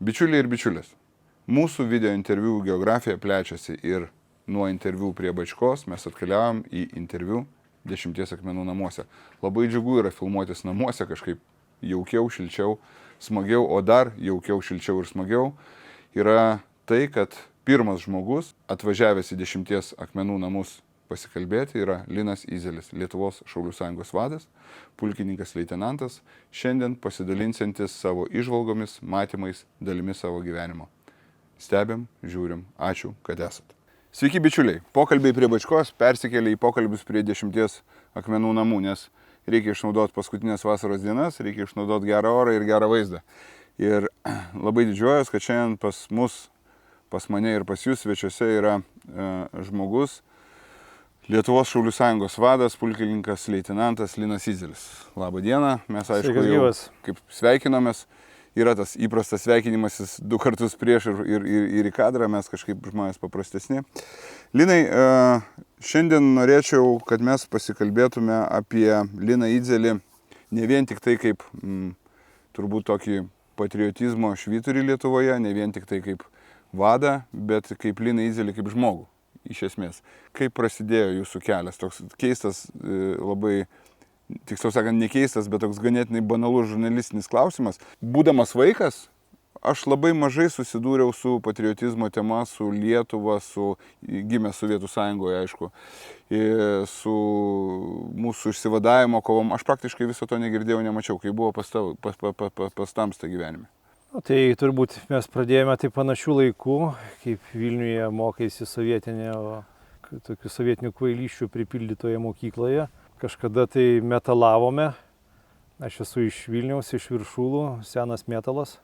Bičiuliai ir bičiulės, mūsų video interviu geografija plečiasi ir nuo interviu prie Bačkos mes atkeliavom į interviu 10 akmenų namuose. Labai džiugu yra filmuotis namuose, kažkaip jaukiau, šilčiau, smagiau, o dar jaukiau, šilčiau ir smagiau yra tai, kad pirmas žmogus atvažiavęs į 10 akmenų namus pasikalbėti yra Linas Izelis, Lietuvos Šaulių sąjungos vadas, pulkininkas leitenantas, šiandien pasidalinsiantis savo įžvalgomis, matymais, dalimis savo gyvenimo. Stebim, žiūrim, ačiū, kad esat. Sveiki bičiuliai, pokalbiai prie Bačkos persikėlė į pokalbius prie 10 akmenų namų, nes reikia išnaudoti paskutinės vasaros dienas, reikia išnaudoti gerą orą ir gerą vaizdą. Ir labai didžiuojas, kad šiandien pas mus, pas mane ir pas jūs svečiuose yra žmogus, Lietuvos Šaulių sąjungos vadas, pulkininkas leitenantas Linas Izelis. Labą dieną, mes aišku jau kaip sveikinomės, yra tas įprastas sveikinimasis 2 kartus prieš ir į kadrą, mes kažkaip žmonės paprastesni. Linai, šiandien norėčiau, kad mes pasikalbėtume apie Liną Izelį ne vien tik tai kaip turbūt tokį patriotizmo švyturį Lietuvoje, ne vien tik tai kaip vadą, bet kaip Liną Izelį kaip žmogų. Iš esmės, kaip prasidėjo jūsų kelias, toks keistas, labai, tiksliau sakant, ne keistas, bet toks ganėtinai banalus žurnalistinis klausimas. Būdamas vaikas, aš labai mažai susidūriau su patriotizmo tema, su Lietuva, gimęs Sovietų sąjungoje, aišku, su mūsų išsivadavimo kovom. Aš praktiškai viso to negirdėjau, nemačiau, kai buvo pas tamstą gyvenime. Tai turbūt mes pradėjome tai panašių laikų, kaip Vilniuje mokaisi tokių sovietinių kvailysčių pripildytoje mokykloje. Kažkada tai metalavome, aš esu iš Vilniaus, iš Viršulų, senas metalas.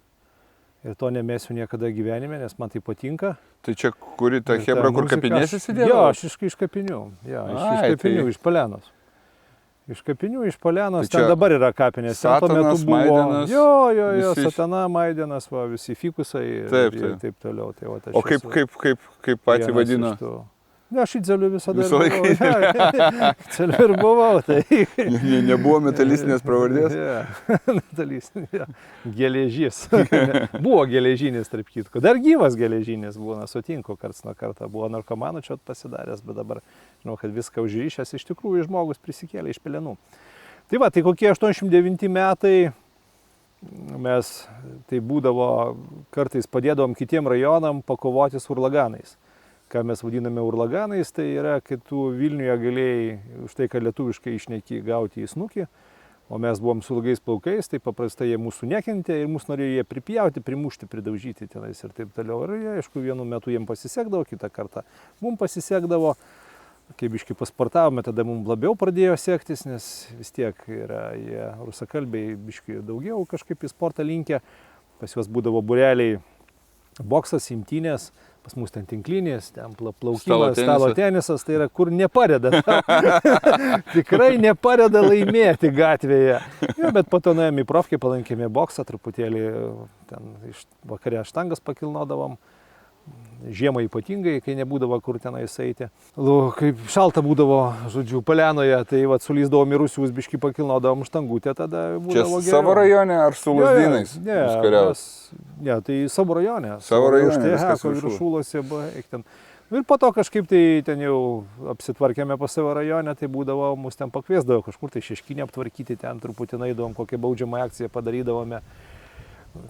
Ir to nemesiu niekada gyvenime, nes man tai patinka. Tai čia kuri ta hebra, kur kapinėse sėdėjo? Jo, aš iš kapinių, iš Palenos. Iš kapinių, iš Palenos, ten dabar yra kapinės. Satanas, Maidenas. Jo, Satana, Maidenas, visi fikusai ir taip toliau. Tai, o kaip patį vadino? Ne, aš Izeliu visada buvau. Izeliu ir buvau. Tai. Nebuvo metalistinės pravardės? Metalistinė. Geležys. Buvo geležinis, tarp kitko. Dar gyvas geležinis buvo, sutinku, karts nuo karto. Buvo narkomanų čia pasidaręs, bet dabar žinau, kad viską užrišęs. Iš tikrųjų žmogus prisikėlė iš pelenų. Tai va, tai kokie 89 metai mes tai būdavo, kartais padėdavom kitiem rajonam pakovoti su urlaganais. Ką mes vadiname urlaganais, tai yra, kai tu Vilniuje galėjai už tai, kad lietuviškai išneki, gauti į snukį, o mes buvom su ilgais plaukais, tai paprastai jie mūsų nekentė ir mūsų norėjo jie pripjauti, primušti, pridaužyti tenais ir taip toliau. Ir jie, aišku, vienu metu jiems pasisekdavo, kitą kartą mums pasisekdavo. Kai biškai pasportavome, tada mums labiau pradėjo sektis, nes vis tiek yra jie rusakalbiai biškai daugiau kažkaip į sportą linkę. Pas juos būdavo būreliai boksas, imtynės. Pas mus ten tinklinės, ten plaukimas, stalo tenisas, tai yra kur nepadeda. Tikrai nepadeda laimėti gatvėje. Jo, bet po to nuėjome į profkę, palankėme boksą, truputėlį ten iš vakarė štangas pakilnodavom. Žiemą ypatingai, kai nebūdavo kur tenais eiti. Kaip šalta būdavo, žodžiu, Palenoje, tai sulysdavom į Rusius, biškį pakilnodavom štangutę, tada būdavo geriau. Čia savo rajone ar su Lazdynais? Ne, tai savo rajone. Savo rajone, Viršulose buvo, ten. Ir po to kažkaip tai ten jau apsitvarkėme po savo rajone, tai būdavo, mus ten pakviesdavo kažkur tai Šeškinę aptvarkyti, ten truputį naidavom, kokią baudžiamą akciją padarydavome.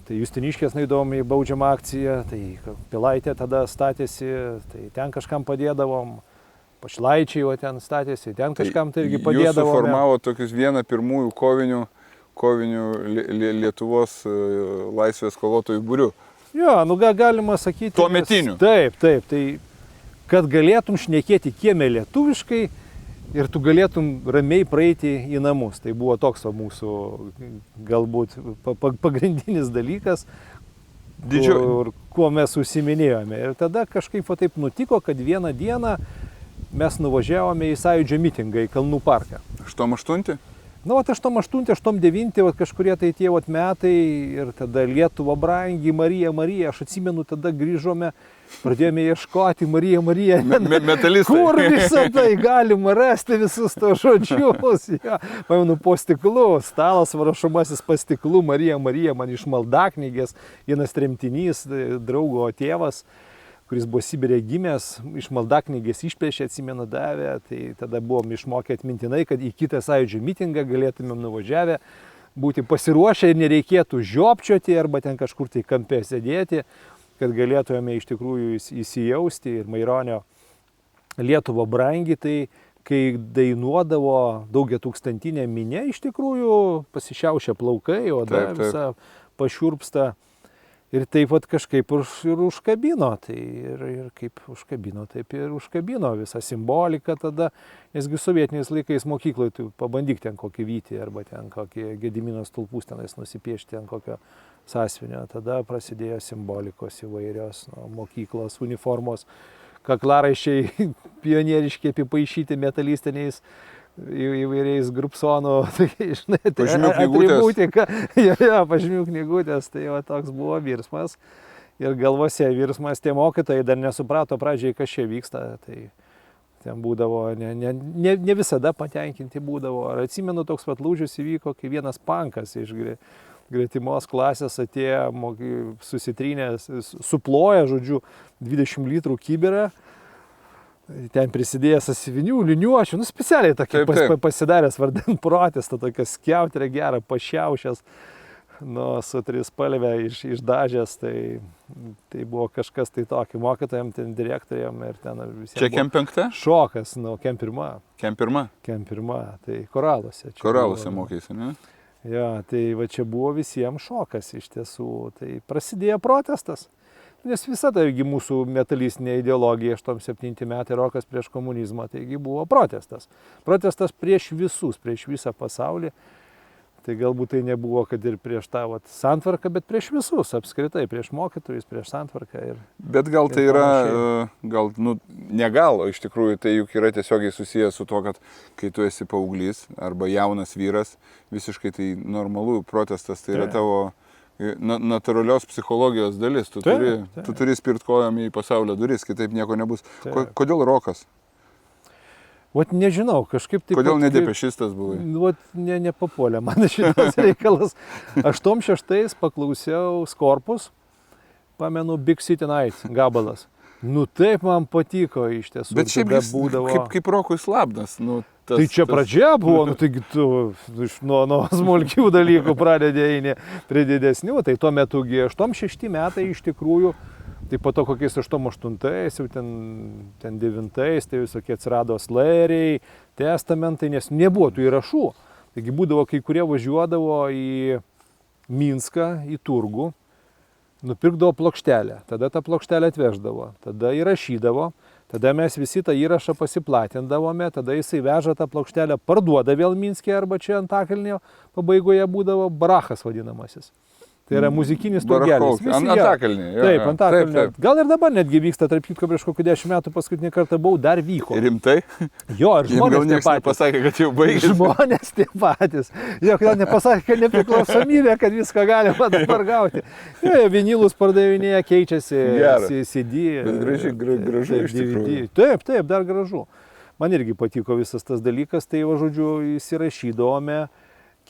Tai Justiniškės naidavom į baudžiamą akciją, tai Pilaitė tada statėsi, tai ten kažkam padėdavom, Pašilaičiai jau ten statėsi, ten kažkam tai irgi padėdavom. Jūs suformavo tokius vieną pirmųjų kovinių Lietuvos laisvės kovotojų būrių. Jo, galima sakyti. Tuometinių. Taip, tai kad galėtum šnekėti kieme lietuviškai, ir tu galėtum ramiai praeiti į namus. Tai buvo toks mūsų galbūt pagrindinis dalykas, kuo mes užsiminėjome. Ir tada kažkaip taip nutiko, kad vieną dieną mes nuvažiavome į Sąjūdžio mitingą į Kalnų parką. 88? Nu, vat 88, 89, vat kažkurie tai tie vat metai ir tada Lietuva brangi, Marija, Marija, aš atsimenu, tada grįžome, pradėjome ieškoti Marija, Marija. Metalistai. Kur visą tai galima rasti visus tos žodžius? Ja. Paimenu po stiklu, stalas rašomasis po stiklu, Marija, Marija, man iš maldaknygės, vienas tremtinys, draugo tėvas, kuris buvo Sibirė gimęs, iš maldaknygės išplėšė, atsimenu, davė, tai tada buvom išmokę atmintinai, kad į kitą sąjūdžio mitingą galėtumėm nuvažiavę, būti pasiruošę ir nereikėtų žiopčioti arba ten kažkur tai kampė sėdėti, kad galėtume iš tikrųjų įsijausti. Ir Maironio Lietuva brangi, tai kai dainuodavo daugiatūkstantinė minė, iš tikrųjų pasišiaušia plaukai, oda visa pašiurpsta. Ir taip pat kažkaip ir užkabino, tai ir kaip užkabino, taip ir užkabino visą simboliką tada, nesgi sovietiniais laikais mokykloje, tai pabandyk ten kokį vytį arba ten kokį Gedimino stulpus tenais nusipiešti ant kokio sąsiuvinio. Tada prasidėjo simbolikos įvairios, mokyklos, uniformos, kaklaraiščiai pionieriškai apipaišyti metalistiniais įvairiais grupsonų, žinai, atributika, pažymių knygutės, tai va, toks buvo virsmas. Ir galvose virsmas, tie mokytojai dar nesuprato pradžiai, kas čia vyksta, tai ten būdavo, ne visada patenkinti būdavo. Ar atsimenu, toks pat lūžis įvyko, kai vienas pankas iš gretimos klasės atėjo, susitrynęs, suploja, žodžiu, 20 litrų kibirą. Ten prisidėjęs sąsiuvinių, liniuočių, specialiai tokį pasidaręs vardan protestą, tokia skiauterė gerą, pašiaušęs, su trispalvę išdažęs, tai buvo kažkas tai tokio, mokytojam, ten direktoriam ir ten visiems. Čia Kem 5? Šokas, Kem 1. Kem 1? Kem 1, tai Koraluose. Koraluose mokėsi, ne? Ja, tai va čia buvo visiems šokas iš tiesų, tai prasidėjo protestas. Nes visa taigi mūsų metalistinė ideologija 87 metai rokas prieš komunizmą, taigi buvo protestas. Protestas prieš visus, prieš visą pasaulį. Tai galbūt tai nebuvo, kad ir prieš tą santvarką, bet prieš visus apskritai, prieš mokytojus, prieš santvarką. Bet gal tai yra, o iš tikrųjų tai juk yra tiesiogiai susijęs su to, kad kai tu esi paauglys arba jaunas vyras, visiškai tai normalu, protestas tai yra tavo natūralios psichologijos dalis. Tu turi spirt kojom į pasaulio duris, kitaip nieko nebus. Kodėl rokas? Vat nežinau, kažkaip taip... Kodėl nedepešistas buvai? Vat nepapuolė man šitas reikalas. 86 paklausiau Skorpus, pamenu Big City Night gabalas. Nu taip man patiko iš tiesų. Bet šiaip būdavo... kaip rokui slabdas. Tai čia pradžia buvo, taigi tu nuo smulkių dalykų pradedėjai prie didesnių. Tai tuo metu 86 metai iš tikrųjų, tai po to kokiais 88-ais, jau ten 9-ais, tai visokie atsirado slėriai, testamentai, nes nebuvo tų įrašų. Taigi būdavo, kai kurie važiuodavo į Minską, į turgų, nupirkdavo plokštelę, tada tą plokštelę atveždavo, tada įrašydavo. Tada mes visi tą įrašą pasiplatindavome, tada jisai veža tą plokštelę, parduoda vėl Minske arba čia Antakalnio pabaigoje būdavo barachas vadinamasis. Tai yra muzikinis turgelis. Antakalnį. Taip, Antakalnį. Gal ir dabar netgi vyksta, tarp kitko, prieš kokį 10 metų paskutinį kartą buvau, dar vyko. Rimtai? Jo, ir žmonės tie patys. Pasakė, kad jau baigėsi. Žmonės tie patys. Jo, kodėl nepasakė, kad nepriklausomybė, kad viską galima dabar gauti. Jo, vinilus pardavinėje, keičiasi CD. Bet gražu iš tikrųjų. Taip, dar gražu. Man irgi patiko visas tas dalykas, tai, žodžiu, įsirašydavome.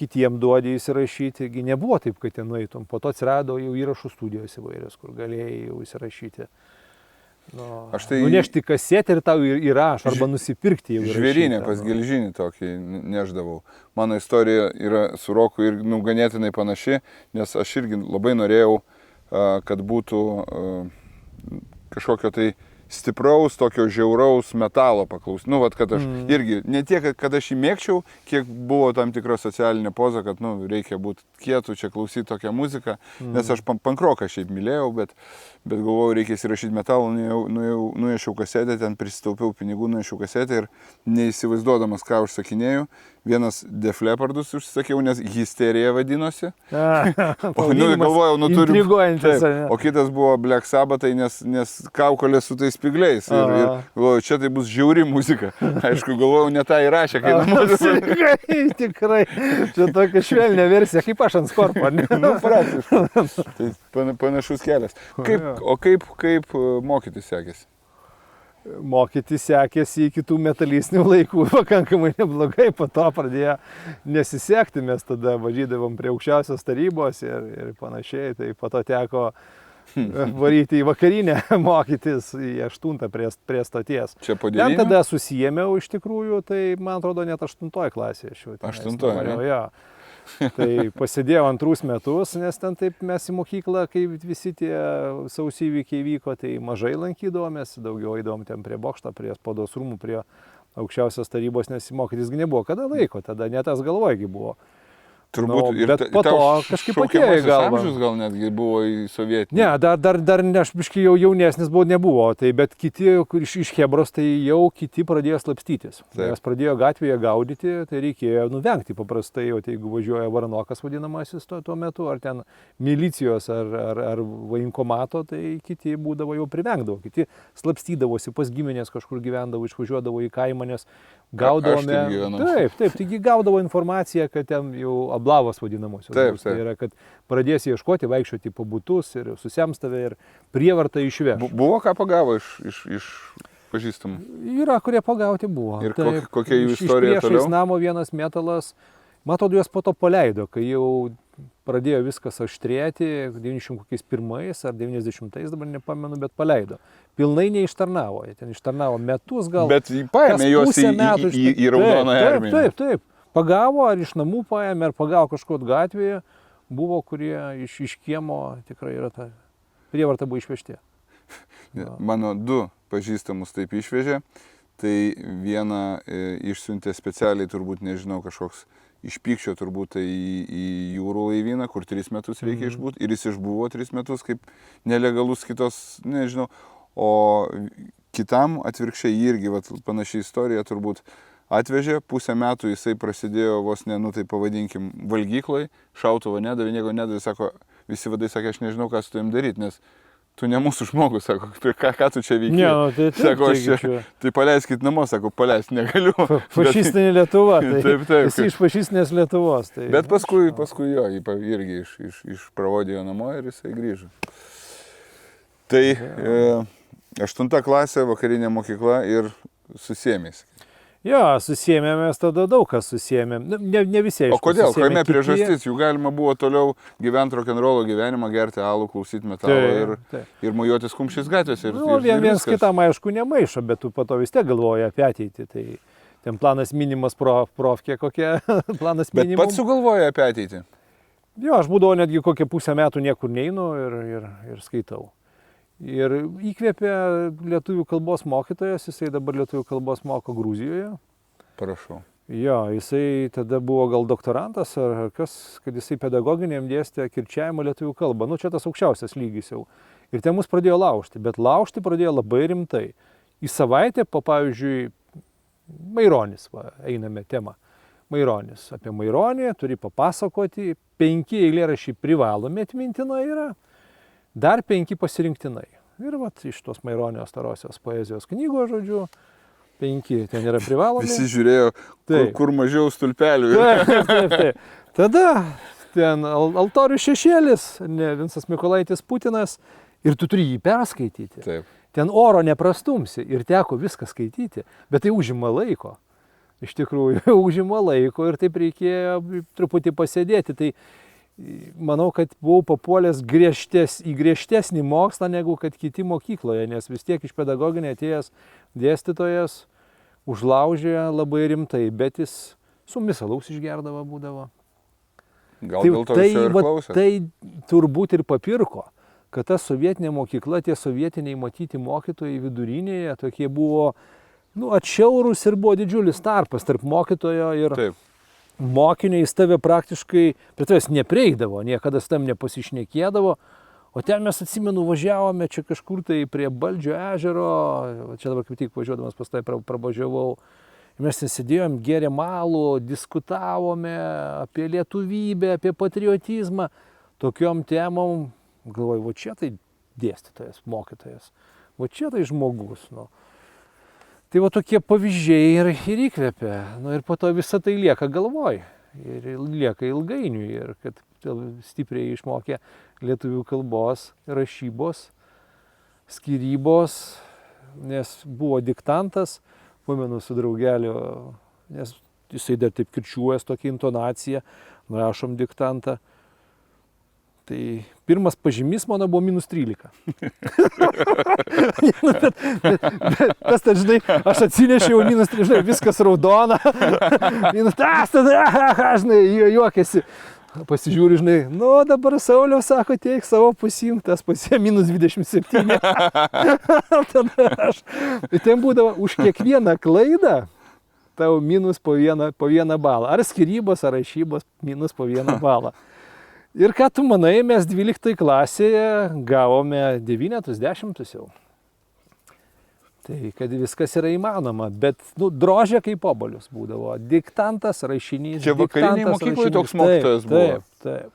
Kitiem duodė įsirašyti, nebuvo taip, kad ten nueitum. Po to atsirado jau įrašų studijos įvairios, kur galėjai jau įsirašyti. Nunešti kasetę ir tau įrašo, arba nusipirkti jau įrašytą. Žvėrynę pas Gelžinį tokį neždavau. Mano istorija yra su roku ir ganėtinai panaši, nes aš irgi labai norėjau, kad būtų kažkokio tai stipraus, tokio žiauraus metalo paklausti. Kad aš irgi, ne tiek, kad aš jį mėgčiau, kiek buvo tam tikra socialinė poza, kad reikia būti kietų, čia klausyti tokią muziką, nes aš pankroką šiaip mylėjau, bet galvojau, reikės įrašyti metalą, nuėšiau kasetę, ten prisitaupiau pinigų, nuėšiau kasetę ir neįsivaizduodamas, ką užsakinėjau, vienas Def Leppardus užsisakiau, nes Histerija vadinosi. O Pavadinimas galvojau, turiu. intriguojantis, ane? O kitas buvo Black Sabbathai, nes kaukolė su tais spygliais. Ir galvojau, čia tai bus žiauri muzika. Aišku, galvojau, ne tą įrašė, kai namuose. Tikrai. Čia tokia švelnė versija, kaip aš ant skorpo, ne? Praktiškai. Tai panašus kelias. Kaip mokytis sekėsi? Mokytis sekėsi iki tų metalistinių laikų pakankamai neblogai, po to pradėjo nesisekti, mes tada važiuodavom prie aukščiausios tarybos ir panašiai, tai po to teko varyti į vakarinę mokytis, į 8 prie stoties. Čia po 9? Ten tada susijėmiau iš tikrųjų, tai man atrodo net 8 klasėje. 8, jo. Tai pasėdėjau 2 metus, nes ten taip mes į mokyklą, kai visi tie sausi įvykiai vyko, tai mažai lankydavomės, daugiau eidavom ten prie bokšto, prie spaudos rūmų, prie aukščiausios tarybos, nes mokytis nebuvo kada laiko, tada net tas galvojagi buvo. Turbūt bet po to kažkaip atėjo į galvą. Amžius gal netgi buvo į sovietinį. Ne, dar aš biškai jau jaunesnis nebuvo, tai bet kiti, kur iš Hebros, tai jau kiti pradėjo slapstytis. Nes pradėjo gatvėje gaudyti, tai reikėjo nuvengti paprastai, jau tai jeigu važiuoja varanokas vadinamasis tuo metu, ar ten milicijos, ar vainkomato, tai kiti būdavo jau privengdavo, kiti slapstydavosi, pas giminės kažkur gyvendavo, išvažiuodavo į kaimą, nes gaudavome. Taip, taigi gaudavo informaciją, kad ten jau ablavos vadinamosios. Taip. Tai yra, kad pradėsi ieškoti, vaikščioti po butus ir susems tave ir prievartą išveš. Buvo ką pagavo iš pažįstamų? Yra, kurie pagauti buvo. Ir kokia jų istorija toliau? Iš namo vienas metalas, man atrodo, juos po to paleido, kai jau pradėjo viskas aštrėti, 91 ar 90, dabar nepamenu, bet paleido. Pilnai neištarnavo, jie ten ištarnavo metus gal. Bet paėmė juos į raudoną armiją. Taip. Pagavo, ar iš namų paėmė, ar pagavo kažkur gatvėje, buvo, kurie iš kiemo tikrai yra ta prievarta buvo išvežti. Mano 2 pažįstamus taip išvežė, tai vieną išsiuntė specialiai, turbūt nežinau, kažkoks iš pykčio turbūt tai į jūrų laivyną, kur 3 metus reikia išbūti, ir jis išbuvo 3 metus kaip nelegalus kitos, nežinau, o kitam atvirkščiai irgi panaši istorija turbūt. Atvežė, 1,5 metų jisai prasidėjo vos ne, tai pavadinkim, valgykloj, šautuvo nedavė, nieko nedavė, sako, visi vadai sakė, aš nežinau, ką su tavim daryti, nes tu ne mūsų žmogus, sako, ką tu čia veiki. Ne, sako, tai paleiskit namo, sako, paleisti negaliu. Fašistinė Lietuva, tai taip. Esi iš fašistinės Lietuvos. Tai... Bet paskui jo, jį irgi išpravodėjo namo ir jisai grįžo. Tai 8 klasė, vakarinė mokykla ir susėmėsi. Jo, susėmėmės tada daug kas susėmėm. Ne visi, aišku. O kodėl? Kame priežastis? Jų galima buvo toliau gyventi rock'n'rollo gyvenimą, gerti alų, klausyti metalą ir mojuotis kumščiais gatvėse. Vienas kitam, aišku, nemaišo, bet tu po to vis tiek galvoji apie ateitį. Tai ten planas minimas profkė, kokie planas minimas. Bet pats sugalvoji apie ateitį? Jo, aš būdavau netgi kokią 1,5 metų niekur neinu ir skaitau. Ir įkvėpė lietuvių kalbos mokytojas, jisai dabar lietuvių kalbos moko Gruzijoje. Prašau. Jo, jisai tada buvo gal doktorantas ar kas, kad jisai pedagoginiam dėstė kirčiavimo lietuvių kalbą. Nu, čia tas aukščiausias lygis jau. Ir ten mus pradėjo laužti, bet laužti pradėjo labai rimtai. Į savaitę, pavyzdžiui, Maironis, einame temą. Maironis. Apie Maironį turi papasakoti, 5 eilėraščiai privalomi atmintina yra. Dar 5 pasirinktinai. Ir iš tos Maironio starosios poezijos knygos, žodžiu, 5 ten yra privalomi. Visi žiūrėjo, kur mažiau stulpelių. Taip. Tada ten Altorių šešėlis, Vincas Mykolaitis Putinas, ir tu turi jį perskaityti. Taip. Ten oro neprastumsi ir teko viską skaityti, bet tai užima laiko. Iš tikrųjų, užima laiko ir taip reikėjo truputį pasėdėti. Tai manau, kad buvau papuolęs į griežtesnį mokslą negu kad kiti mokykloje, nes vis tiek iš pedagoginė atėjęs dėstytojas užlaužė labai rimtai, bet jis su misalaus išgerdavo būdavo. Gal dėl to jis ir klausė? Tai turbūt ir papirko, kad ta sovietinė mokykla, tie sovietiniai matyti mokytojai vidurinėje, tokie buvo atšiaurūs ir buvo didžiulis tarpas tarp mokytojo ir... Taip. Mokiniai jis tave praktiškai prie tavęs neprieidavo, niekada su tam nepasišnekėdavo, o ten mes atsimenu važiavome čia kažkur tai prie Baldžio ežero, čia dabar kaip tik važiuodamas pas tai pravažiavau Mes sėdėjom, gėrėm alų, diskutavome apie lietuvybę, apie patriotizmą, tokiom temom. Galvoju, va čia tai dėstytojas, mokytojas, va čia tai žmogus. Nu. Tai va tokie pavyzdžiai ir įkvepia. Nu, ir po to visą tai lieka galvoj. Ir lieka ilgainiui. Ir kad stipriai išmokė lietuvių kalbos, rašybos, skyrybos, nes buvo diktantas, pamenu su draugeliu, nes jisai dar taip kirčiuojas tokia intonacija, rašom diktantą. Tai pirmas pažymys mano buvo -13. bet tas, tai, žinai, aš atsinešiau -13, žinai, viskas raudona. Žinai, juokėsi. Pasižiūri, žinai, nu dabar Sauliau sako, teik savo pasimk, tas pasiėmė -27. Tada aš. Tai ten būdavo už kiekvieną klaidą tau minus po vieną balą. Ar skyrybos, ar rašybos minus po 1 balą. Ir ką tu manai, mes 12 klasėje gavome 9, 10 jau. Tai kad viskas yra įmanoma, bet nu, drožė kaip obuolius būdavo. Diktantas, rašinys. Čia vakariniai mokykloje toks mokytojas buvo. Taip, taip.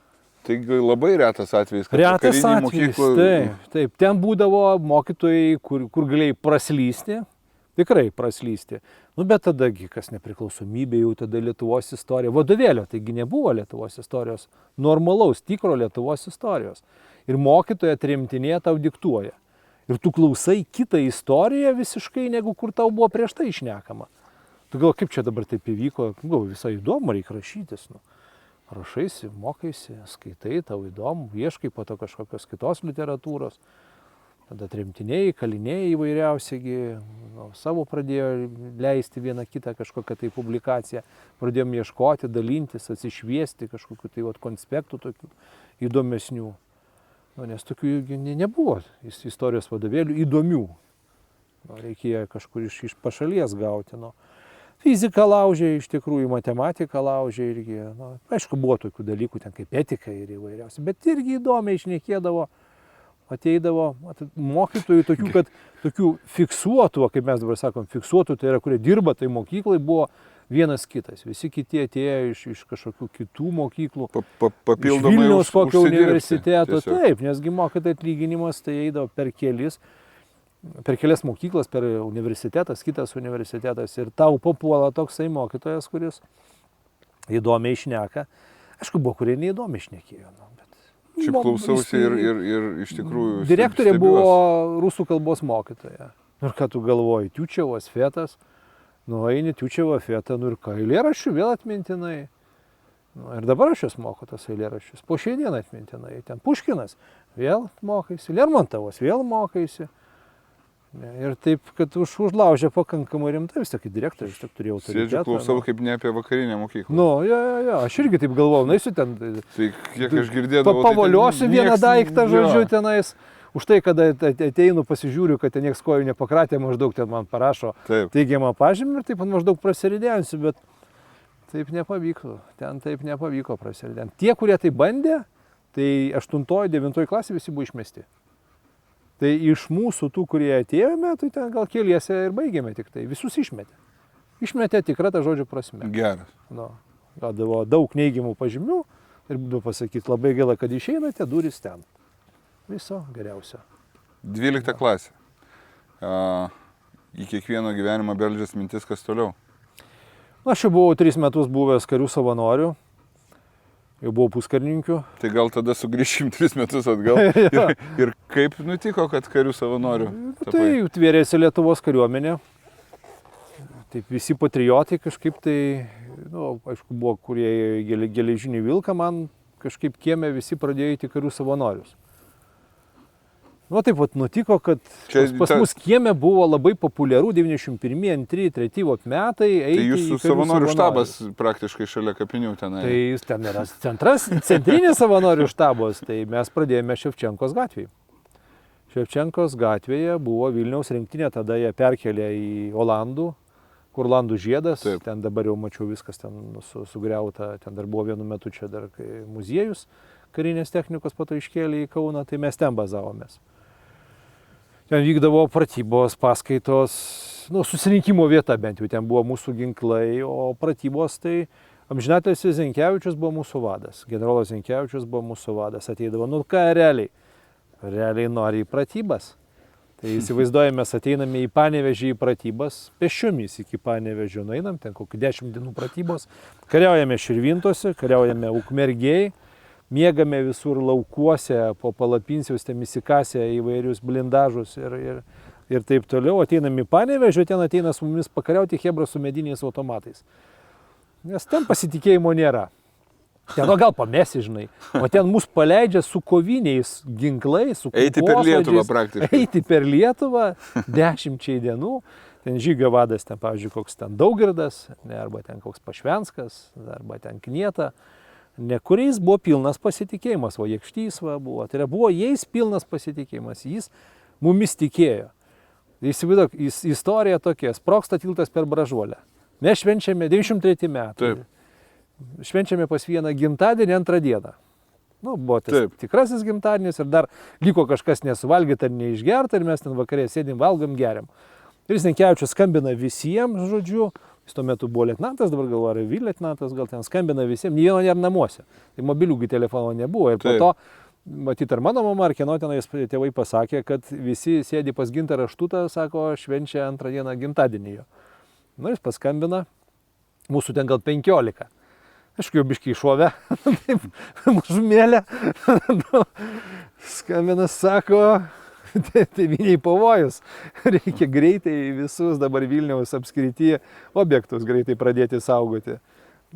Tai labai retas atvejis, kad retas vakariniai atvejis, mokykloje... taip. Ten būdavo mokytojai, kur galėjai praslysti, tikrai praslysti. Nu, bet tadagi, kas nepriklausomybė, jau tada Lietuvos istorija. Vadovėlio, taigi nebuvo Lietuvos istorijos, normalaus, tikro Lietuvos istorijos. Ir mokytoja tremtinė tau diktuoja. Ir tu klausai kitą istoriją visiškai, negu kur tau buvo prieš tai šnekama. Tu gal kaip čia dabar taip įvyko, gal visai įdomu, reikia rašytis. Nu. Rašaisi, mokaisi, skaitai, tau įdomu, ieškai po to kažkokios kitos literatūros. Tada tremtiniai, kaliniai įvairiausiagi, nu, savo pradėjo leisti vieną kitą kažkokią tai publikaciją. Pradėjom ieškoti, dalintis, atsišviesti kažkokių tai konspektų tokių įdomesnių. Nu, nes tokių nebuvo istorijos vadovėlių įdomių. Nu, reikėjo kažkur iš pašalies gauti. Nu. Fizika laužė, iš tikrųjų, matematika laužė irgi. Nu, aišku, buvo tokių dalykų, ten kaip etika ir įvairiausi, bet irgi įdomiai išnekėdavo. Ateidavo mokytojų tokių, kad tokių fiksuotų, kaip mes dabar sakom, fiksuotų, tai yra, kurie dirba tai mokyklai, buvo vienas kitas. Visi kiti atėjo iš kažkokių kitų mokyklų. Papildomai Vilniaus kokio universiteto. Tiesiog. Taip, nesgi mokytojų atlyginimas tai eidavo per kelias mokyklas, per universitetas, kitas universitetas. Ir tau papuola toksai mokytojas, kuris įdomiai šneka. Aišku, buvo, kurie neįdomiai šnekėjo. Šiaip klausausi ir iš tikrųjų... Direktorė buvo rusų kalbos mokytoja. Ir ką tu galvoji, Tiučevas, Fetas, nu eini Tiučevą, Fetą, nu ir ką, eilėraščių vėl atmintinai. Nu, ir dabar aš jas moku tas eilėraščius, po šiai dieną atmintinai. Ten Puškinas vėl mokaisi, Lermontovas vėl mokaisi. Ir taip, kad užlaužė pakankamai rimtai, vis tiek direktorius turėjau autoritetą. Sėdžiu, klausau kaip ne apie vakarinę mokyklą. Nu, jo, aš irgi taip galvojau, naisiu ten. Tai kiek aš girdėdavau. Pavoliosiu vieną daiktą, žodžiu, tenais. Už tai, kada ateinu, pasižiūriu, kad ten nieks kojų nepakratė, maždaug ten man parašo teigiamą pažymį ir taip maždaug prasiridėnsiu, bet taip nepavyko. Ten taip nepavyko prasiridėnti. Tie, kurie tai bandė, tai 8-9 klasė visi buvo išmesti. Tai iš mūsų tų, kurie atėjome, tai ten gal keliese ir baigėme tik tai. Visus išmetė. Išmetė tikrą tą žodžio prasme. Geras. Nu, gaudavo daug neigiamų pažymių ir būdavo pasakyti, labai gaila, kad išeinate, durys ten. Viso geriausio. 12 klasė. Į kiekvieno gyvenimą beldžias mintis, kas toliau. Aš jau buvau 3 metus buvęs karių savanorių. Jau buvau puskarininkiu. Tai gal tada sugrįšim 3 metus atgal. ir kaip nutiko, kad karių savanorių? Tai tvėrėsi Lietuvos kariuomenė. Taip visi patriotai kažkaip tai, nu, aišku, buvo, kurie geležinį vilką, man kažkaip kieme visi pradėjo eiti karių savanorius. Nu, taip pat nutiko, kad pas mus kieme buvo labai populiaru 91, 2, 3 metai eiti. Tai jūsų savanorių štabas praktiškai šalia kapinių tenai. Tai ten yra centrinis savanorių štabas, tai mes pradėjome Ševčenkos gatvėje. Ševčenkos gatvėje buvo Vilniaus rinktinė, tada jie perkelė į Olandų, kur Olandų žiedas, taip. Ten dabar jau mačiau viskas ten sugriauta, ten dar buvo vienu metu čia dar muziejus karinės technikos, po to iškėlė į Kauną, tai mes ten bazavomės. Ten vykdavo pratybos, paskaitos susirinkimo vieta bent jau, ten buvo mūsų ginklai, o pratybos tai amžinatilsį Zinkevičius buvo mūsų vadas, generolas Zinkevičius buvo mūsų vadas, ateidavo, nu ką realiai nori į pratybas. Tai įsivaizduojame, mes ateiname į Panevėžį į pratybas, pėsčiomis iki Panevėžio nueinam, ten kokį 10 dienų pratybos, kariaujame Širvintose, kariaujame Ukmergėj, miegame visur laukuose, po palapinsiaus, ten įsikasę įvairius blindažus ir taip toliau. Ateinam į Panevėžį, ten ateina su mumis pakariauti chebra su mediniais automatais. Nes ten pasitikėjimo nėra. Ten gal pamesi, žinai, o ten mus paleidžia su koviniais ginklais, su Eiti per Lietuvą praktiškai. Eiti per Lietuvą 10 dienų. Ten žygio vadas, ten, pavyzdžiui, koks ten Daugirdas, arba ten koks Pašvenskas, arba ten Knieta, kuriais buvo pilnas pasitikėjimas, o Jekštys buvo. Tai buvo jais pilnas pasitikėjimas, jis mumis tikėjo. Įsivaizduok, istorija tokia, sprogsta tiltas per Bražuolę. Mes švenčiame 93 metai. Taip. Švenčiame pas vieną gimtadienį 2 dieną. Nu, buvo tikrasis gimtadienis ir dar liko kažkas nesuvalgyta ar neišgerta ir mes ten vakarė sėdim, valgom, geriam. Ir Zinkevičius skambina visiems, žodžiu, jis tuo metu buvo leitnantas, dabar galvoju, ar vyr-leitnantas, gal ten skambina visiems, nei vieno nėra namuose. Tai mobilių telefono nebuvo ir po to, matyt, ar mano mama, ar kieno tenais tėvai pasakė, kad visi sėdi pas Gintarą Štutą, sako, švenčia 2 dieną gimtadienį jo. Nu, jis paskambina, mūsų ten gal 15. Aišku, jau biškai iššovė, taip, mažumėlė, skambinas sako, tėviniai pavojus, reikia greitai visus dabar Vilniaus apskrityje objektus greitai pradėti saugoti.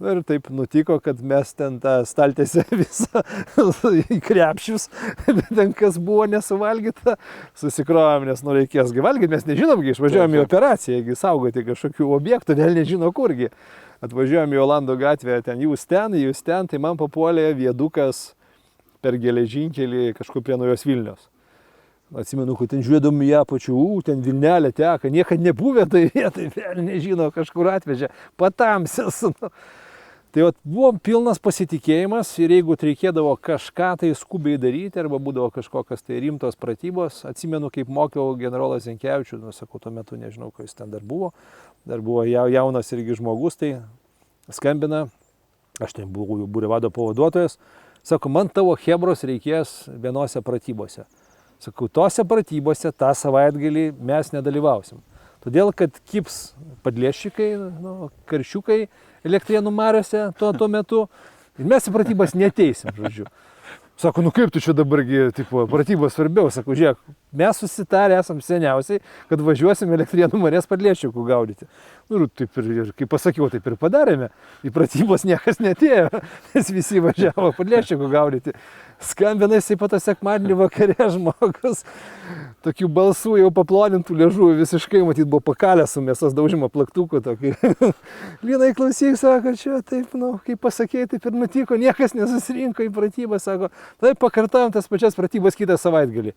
Ir taip nutiko, kad mes ten tą staltiesę visą į krepšius, bet ten kas buvo nesuvalgyta, susikrovėm, nes reikės valgyti, mes nežinomgi, išvažiuojam į operaciją, saugoti kažkokių objektų, vėl nežino kurgi. Atvažiuojam į Olandų gatvę, ten jūs ten, tai man papuolė viedukas per geležinkelį kažkur prie Naujos Vilnios. Atsimenu, kad ten žiūrėdom į apačių, ten Vilnelė teka, niekad nebuvę tai vietai, vėl nežino, kažkur atvežė, patamsės. Tai buvo pilnas pasitikėjimas ir jeigu reikėdavo kažką tai skubiai daryti arba būdavo kažkokios tai rimtos pratybos, atsimenu, kaip mokiau generolas Zinkevičius, sakau, tuo metu nežinau, ko jis ten dar buvo jaunas irgi žmogus, tai skambina, aš ten buvau būrio vado pavaduotojas, sako, man tavo chebros reikės vienose pratybose. Sakau, tose pratybose tą savaitgalį mes nedalyvausim. Todėl, kad kips padlėšikai, karšiukai Elektrėnų mariose tuo metu, ir mes į pratybas neteisim, žodžiu. Sako, nu kaip tu čia dabargi, tipo, pratybos svarbiau, sako, žiūrėk, mes susitarę esam seniausiai, kad važiuosim Elektrėnų marės padlėšikų gaudyti. Nu, taip ir, kaip pasakiau, taip ir padarėme, į pratybos niekas netėjo, nes visi važiavo padlėšikų gaudyti. Skambina jisai po tą sekmadienį vakare žmogus, tokių balsų jau paplonintų liežuvų visiškai, matyt, buvo pakalęs su mėsos daužimo plaktuku tokį. Linai, klausyk, sako, čia taip, kaip pasakėjai, taip ir nutiko, niekas nesusirinko į pratybą, sako, taip pakartojom tas pačias pratybas kitą savaitgalį.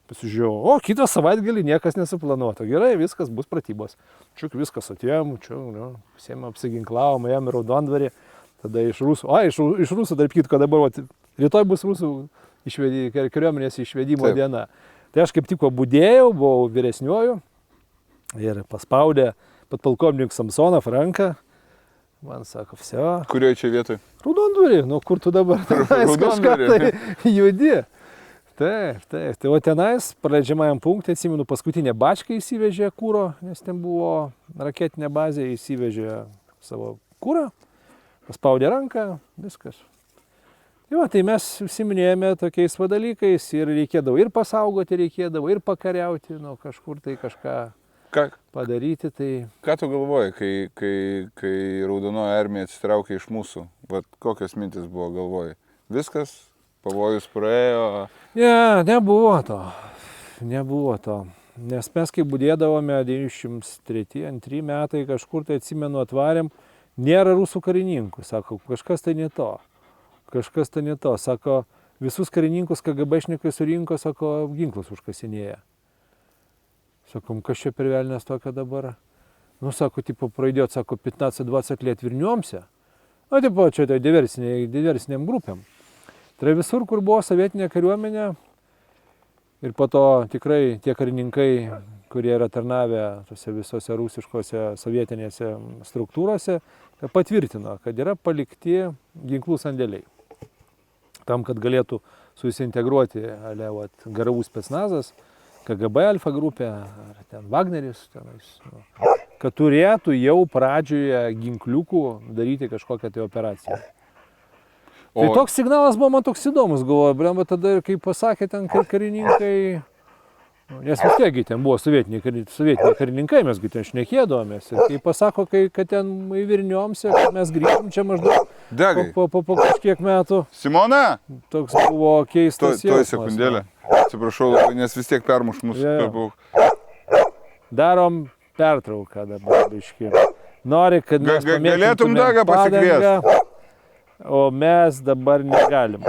Pasižiūrėjau, o kitą savaitgalį niekas nesuplanuoto, gerai, viskas bus pratybos. Čiuk viskas atėjom, pasiėmėm, apsiginklavom, ėjom į Raudondvarį, tada iš Rusų, tarp kitko dabar, rytoj bus Rusų kariuomenės išvedimo diena. Tai aš kaip tik budėjau, buvau vyresniuoju ir paspaudė podpolkovnik Samsonov ranką. Man sako, vsio. Kurioje čia vietoje? Raudondvarį, kur tu dabar kažką tai judi. Taip. Tai o tenais, praleidžiamajam punktui, atsimenu, paskutinė bačka įsivežė kūro, nes ten buvo raketinė bazė, įsivežė savo kūrą, paspaudė ranką, viskas. Tai mes užsiminėjome tokiais dalykais ir reikėdavo ir pasaugoti, reikėdavo ir pakariauti, kažkur tai kažką padaryti. Tai... Ką tu galvoji, kai Raudonoji armija atsitraukė iš mūsų? Kokios mintis buvo galvoji? Viskas? Pavojus praėjo? Ne, nebuvo to. Nes mes kai budėdavome 93 metai, kažkur tai atsimenu atvarėm, nėra rusų karininkų. Sako, kažkas tai ne to. Sako, visus karininkus KGBšnikai surinko, sako, ginklus užkasinėja. Sakom, kas čia per velnės tokio dabar? Sako, praidėt, sako, 15-20 лет вернемся. Čia tai diversiniam grupėm. Tai visur, kur buvo sovietinė kariuomenė ir po to tikrai tie karininkai kurie yra tarnavę tose visose rusiškose sovietinėse struktūrose, patvirtino, kad yra palikti ginklų sandėliai. Tam, kad galėtų susintegruoti GRU specnazas, KGB Alfa grupė, ar ten Wagneris, kad turėtų jau pradžioje ginkliukų daryti kažkokią tai operaciją. Tai toks signalas buvo man toks įdomus, galvoju, blemba tada ir kaip pasakė ten karininkai, nes vis tiekgi ten buvo sovietiniai karininkai, mesgi ten šnekėdavomės. Ir kai pasako, kad ten į Virniomse, mes grįžtum čia maždaug po kažkiek metų. Simona! Toks buvo keistas jausmas. Tuoj sekundėlę. Atsiprašau labai, nes vis tiek permuš mūsų. Darom pertrauką dabar, biški. Nori, kad mes galėtum Dagą pasikviesti. O mes dabar negalim.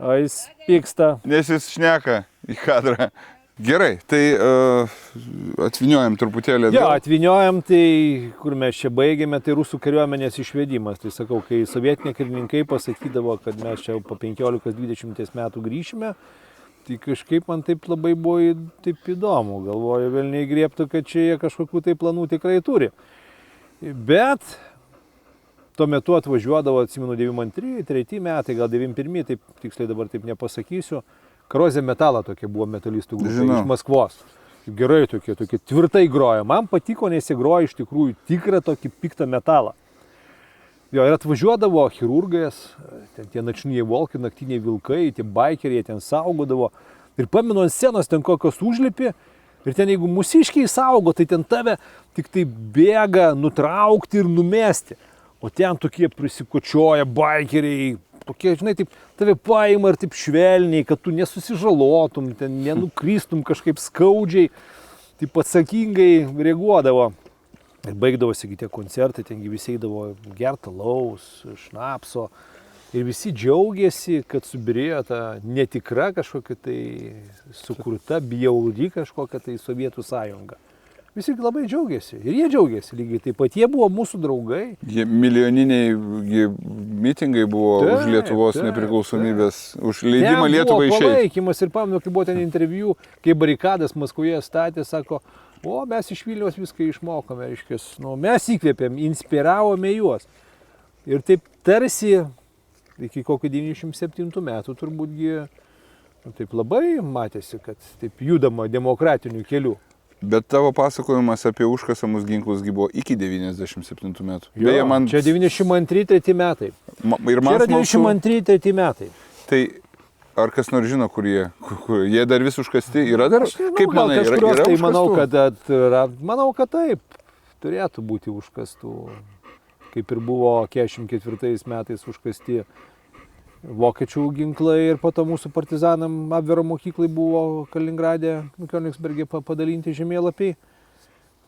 O jis pyksta. Nes jis šneka į kadrą. Gerai, tai atviniojam truputėlį. Jo, atviniojam, tai kur mes čia baigėme, tai rusų kariuomenės išvedimas. Tai sakau, kai sovietiniai karininkai pasakydavo, kad mes čia po 15-20 metų grįšime, tai kažkaip man taip labai buvo taip įdomu. Galvoju, velniai griebtų, kad čia jie kažkokių tai planų tikrai turi. Bet tuo metu atvažiuodavo, atsimenu, 92-3 metai, gal 91, taip tiksliai dabar taip nepasakysiu, Korozija Metala tokia buvo metalistų grupė iš Maskvos. Gerai tokie tvirtai groja. Man patiko, nes jie groja iš tikrųjų tikrą tokį piktą metalą. Jo, ir atvažiuodavo chirurgas, ten tie načiniai volkai, naktiniai vilkai, tie baikeriai ten saugodavo. Ir pamenu ant scenos ten kokios užlipi. Ir ten jeigu mūsiškiai saugo, tai ten tave tik tai bėga nutraukti ir numesti. O ten tokie prisikočioja baikeriai, tokie, žinai, taip tave paima ir taip švelniai, kad tu nesusižalotum, ten nenukristum kažkaip skaudžiai, taip atsakingai reaguodavo. Ir baigdavosi tie koncertai, tengi visi eidavo gerti alaus, šnapso. Ir visi džiaugiasi, kad subirėjo ta netikra kažkokia tai sukurta, bjauri kažkokia tai Sovietų sąjunga. Visi labai džiaugiasi. Ir jie džiaugiasi lygiai taip pat. Jie buvo mūsų draugai. Milijoniniai mitingai buvo už Lietuvos nepriklausomybės, už leidimą Lietuvai išeiti. Buvo palaikymas ir pamenu, kai buvo ten interviu, kai barikadas Maskvoje statė, sako, o mes iš Vilniaus viską išmokome, reiškias, mes įkvėpėm, inspiravome juos. Ir taip tarsi iki kokio 97 metų turbūtgi taip labai matėsi, kad taip judama demokratiniu keliu. Bet tavo pasakojimas apie užkasamus ginklus buvo iki 97 metų. Jo, beje, man... Čia 92-3 metai. Ir man čia yra 92-3 metai. Tai ar kas nors žino, kur jie dar vis užkasti? Yra dar? Kaip manai, yra tai užkastų? Manau, kad taip. Turėtų būti užkastų. Kaip ir buvo 44 metais užkasti vokiečių ginklai ir po to mūsų partizanam Abvero mokyklai buvo Kaliningrade, Königsberge padalinti žemėlapiai.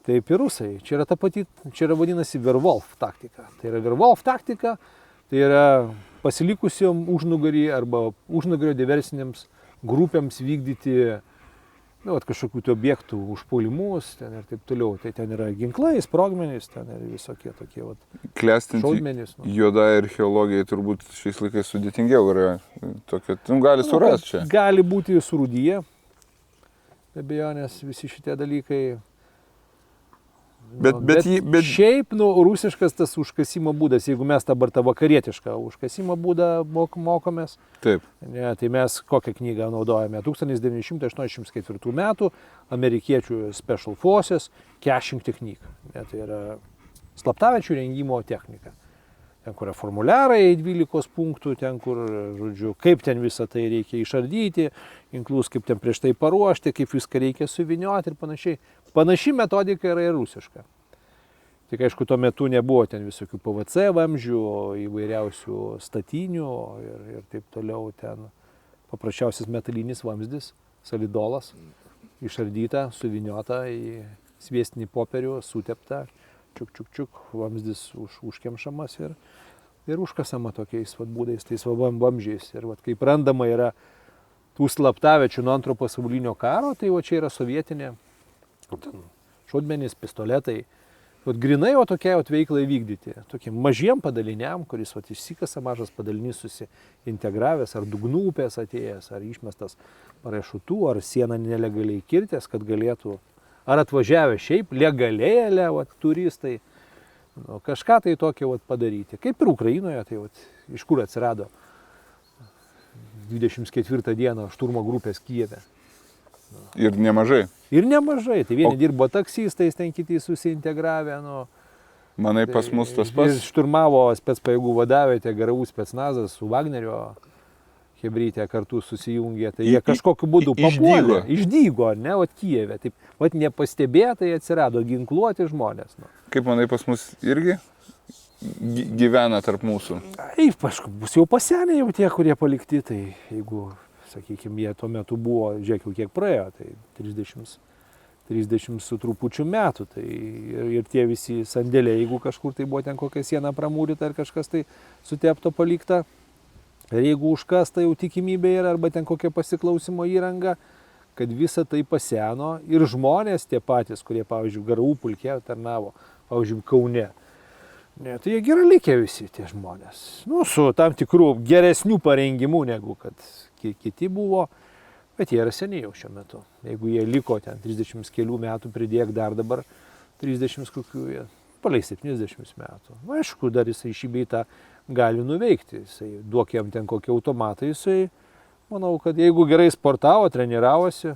Taip ir rusai. Čia yra ta pati, čia yra vadinasi Verwolf taktika. Tai yra Verwolf taktika, tai yra pasilikusiom užnugarį arba užnugario diversinėms grupėms vykdyti kažkokių tų objektų užpuolimus ten ir taip toliau. Tai ten yra ginklai, sprogmenys, ten ir visokie tokie šaudmenys. Juodai archeologijai turbūt šiais laikais sudėtingiau yra. Tokia, gali surasti čia. Gali būti surūdyje. Be abejonės visi šitie dalykai. Bet šiaip, rusiškas tas užkasimo būdas, jeigu mes dabar tą vakarietišką užkasimo būdą mokomės, taip. Ne, tai mes kokią knygą naudojame? 1984 metų amerikiečių Special Forces caching technika. Ne, tai yra slaptavečių rengimo technika. Ten, kur yra formuliarai 12 punktų, ten, kur, žodžiu, kaip ten visą tai reikia išardyti, ginklus, kaip ten prieš tai paruošti, kaip viską reikia suvinioti ir panašiai. Panaši metodika yra ir rusiška. Tik aišku, tuo metu nebuvo ten visokių PVC vamzdžių, įvairiausių statinių ir taip toliau. Ten paprasčiausias metalinis vamzdis, solidolas, išardyta, suviniota į sviestinį popierių, sutepta, čiuk, vamzdis užkemšamas ir užkasama tokiais būdais, tais vamzdžiais. Ir kaip randama yra tų slaptavečių nuo Antro pasaulinio karo, tai čia yra sovietinė šaudmenys, pistoletai. Grinai tokiai veiklai vykdyti. Tokiem mažiem padaliniam, kuris išsikasa mažas padalinys susiintegravęs, ar dugnų upės atėjęs, ar išmestas parašutų, ar sieną nelegaliai kirtęs, kad galėtų ar atvažiavę šiaip legaliai, turistai, nu, kažką tai tokio padaryti. Kaip ir Ukrainoje, tai iš kur atsirado 24 dieną šturmo grupės Kijeve. Ir nemažai. Ir nemažai. Tai vieni dirbo taksistais, ten kiti susiintegravę. Nu, Manai, pas mus tas pats? Ir šturmavo specpajėgų vadavietė Garų specnazas su Wagnerio hebrytė kartu susijungė. Tai jie kažkokiu būdu papuolė. Išdygo, ne, Kijeve. Taip, nepastebėtai atsirado ginkluoti žmonės. Nu. Kaip manai, pas mus irgi gyvena tarp mūsų? Taip, bus jau pasenę jau tie, kurie palikti. Tai jeigu, sakykime, jie tuo metu buvo, žiūrėk, kiek praėjo, tai 30 su trupučiu metų. Tai ir tie visi sandėliai, jeigu kažkur tai buvo ten kokia siena pramūryta ar kažkas tai sutepto palikta, ir jeigu užkasta jau tikimybė yra, arba ten kokia pasiklausimo įranga, kad visa tai paseno ir žmonės tie patys, kurie, pavyzdžiui, Garų pulke tarnavo, pavyzdžiui, Kaune. Ne, tai jie gerai likę visi tie žmonės. Nu, su tam tikrų geresnių parengimų negu kad kiti buvo, bet jie yra seniai jau šiuo metu. Jeigu jie liko ten 30 kelių metų, pridėk dar dabar 30 kokių, paleis 70 metų. Nu, aišku, dar jisai šį beitą gali nuveikti. Jisai duok jam ten kokį automatą, jisai, manau, kad jeigu gerai sportavo, treniravosi,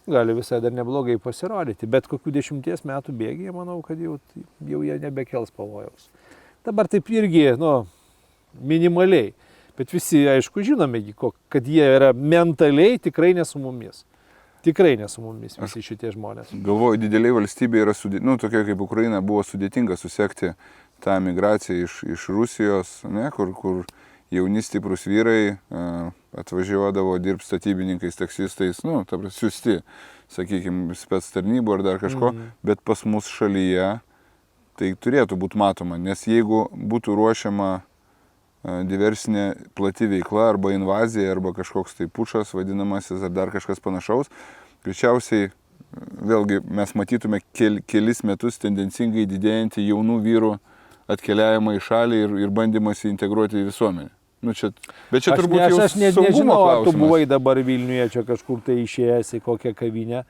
gali visai dar neblogai pasirodyti. Bet kokių 10 metų bėgyje, manau, kad jau jie nebekels pavojaus. Dabar taip irgi, nu, minimaliai. Bet visi, aišku, žinome, kad jie yra mentaliai tikrai ne su mumis. Tikrai ne su mumis visi šitie žmonės. Galvoju, dideliai valstybė yra, tokia kaip Ukraina, buvo sudėtinga susekti tą migraciją iš Rusijos, ne, kur jauni stiprus vyrai atvažiuodavo dirbti statybininkais, taksistais, siusti, sakykime, spec tarnybų ar dar kažko, bet pas mus šalyje tai turėtų būti matoma, nes jeigu būtų ruošiama diversinė plati veikla arba invazija arba kažkoks tai pučas vadinamasis ar dar kažkas panašaus, greičiausiai vėlgi mes matytume kelis metus tendencingai didėjantį jaunų vyrų atkeliavimą į šalį ir bandymas integruoti į visuomenę. Bet čia turbūt jau aš nežinau, ar tu buvai dabar Vilniuje čia kažkur tai išėjęs į kokią kavinę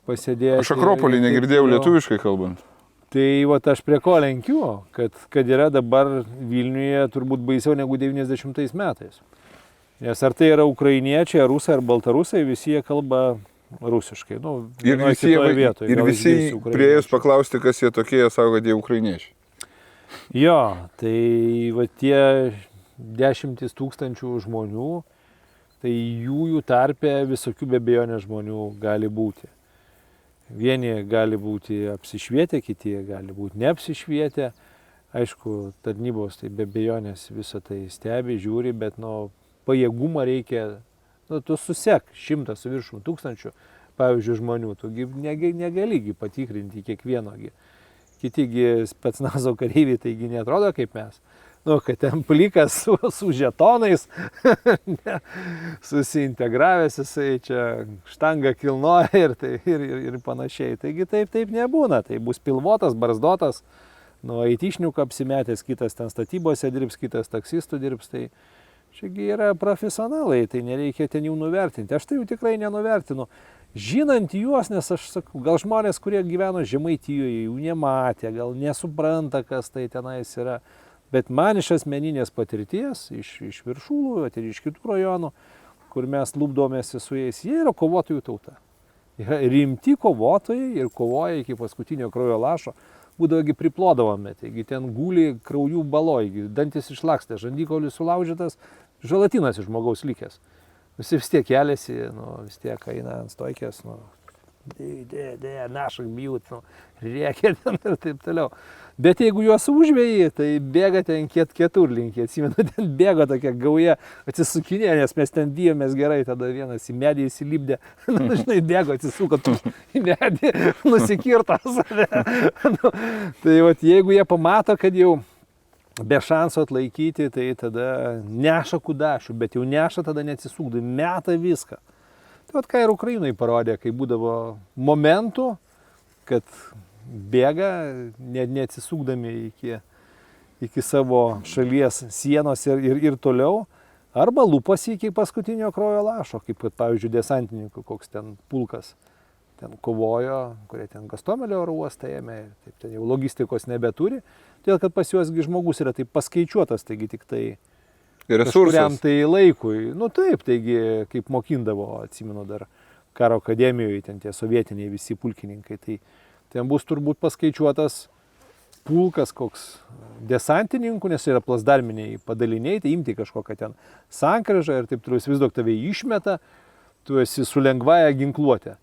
pasėdėjęs. Aš Akropolį negirdėjau lietuviškai kalbant. Tai aš prie ko lenkiu, kad yra dabar Vilniuje turbūt baisiau negu 90 metais. Nes ar tai yra ukrainiečiai, ar rusai, ar baltarusai, visi jie kalba rusiškai. Ir visi priėjus paklausti, kas jie tokie, jie sako, kad jie ukrainiečiai. Jo, tai tie 10 000 žmonių, tai jų tarpe visokių be abejonės žmonių gali būti. Vieni gali būti apsišvietę, kiti gali būti neapsišvietę. Aišku, tarnybos tai be abejonės visą tai stebi, žiūri, bet pajėgumą reikia, tu susek 100 su viršum tūkstančių, pavyzdžiui, žmonių, tu negali patikrinti kiekvieno. Kitigi specnazo kareiviai taigi neatrodo kaip mes. Kad ten plikas su žetonais, susiintegravęs jisai čia štangą kilnoja ir panašiai. Taigi taip nebūna. Tai bus pilvotas, barzdotas, aitišniuką apsimetęs, kitas ten statybose dirbs, kitas taksistų dirbs. Tai čiagi yra profesionalai, tai nereikia ten jų nuvertinti. Aš tai jų tikrai nenuvertinu. Žinant juos, nes aš sakau, gal žmonės, kurie gyveno Žemaitijoje, jų nematė, gal nesupranta, kas tai tenais yra. Bet man iš asmeninės patirties, iš Viršulų ir iš kitų rajonų, kur mes lūpdomės su jais, jie yra kovotojų tauta. Yra rimti kovotojai ir kovoja iki paskutinio kraujo lašo. Būdavogi priplodavome, taigi ten guli kraujų baloj, dantis išlakstė, žandikaulis sulaužytas, želatinas iš žmogaus likęs. Visi vis tiek keliasi, vis tiek eina ant stoikės, našak bijūt, rėkia ten ir taip toliau. Bet jeigu juos užvėjai, tai bėga ten keturlinkė, atsimenu, ten bėga tokia gauja, atsisukinė, nes mes ten bijomės gerai, tada vienas į medį įsilipdė, žinai, bėgo, atsisuko į medį, nusikirtas. Tai jeigu jie pamato, kad jau be šansų atlaikyti, tai tada neša kudašių, bet jau neša tada neatsisukdai, meta viską. Tai ką ir Ukrainai parodė, kai būdavo momentų, kad bėga, neatsisukdami iki savo šalies sienos ir toliau, arba lupasi iki paskutinio kraujo lašo, kaip, pavyzdžiui, desantininkų koks ten pulkas ten kovojo, kurie ten Gastomelio oro uostą ėmė, taip ten jau logistikos nebeturi, todėl kad pas juosgi žmogus yra taip paskaičiuotas, taigi tik tai kažkuriam resursas. tai laikui. Nu taip, taigi kaip mokindavo, atsimenu dar karo akademijoje, ten tie sovietiniai visi pulkininkai, tai ten bus turbūt paskaičiuotas pulkas koks desantininkų, nes yra plasdarminiai padaliniai, tai imti kažkokią ten sankryžą ir taip turiu įsivaizduok, tave išmeta, tu esi su lengvąja ginkluotė.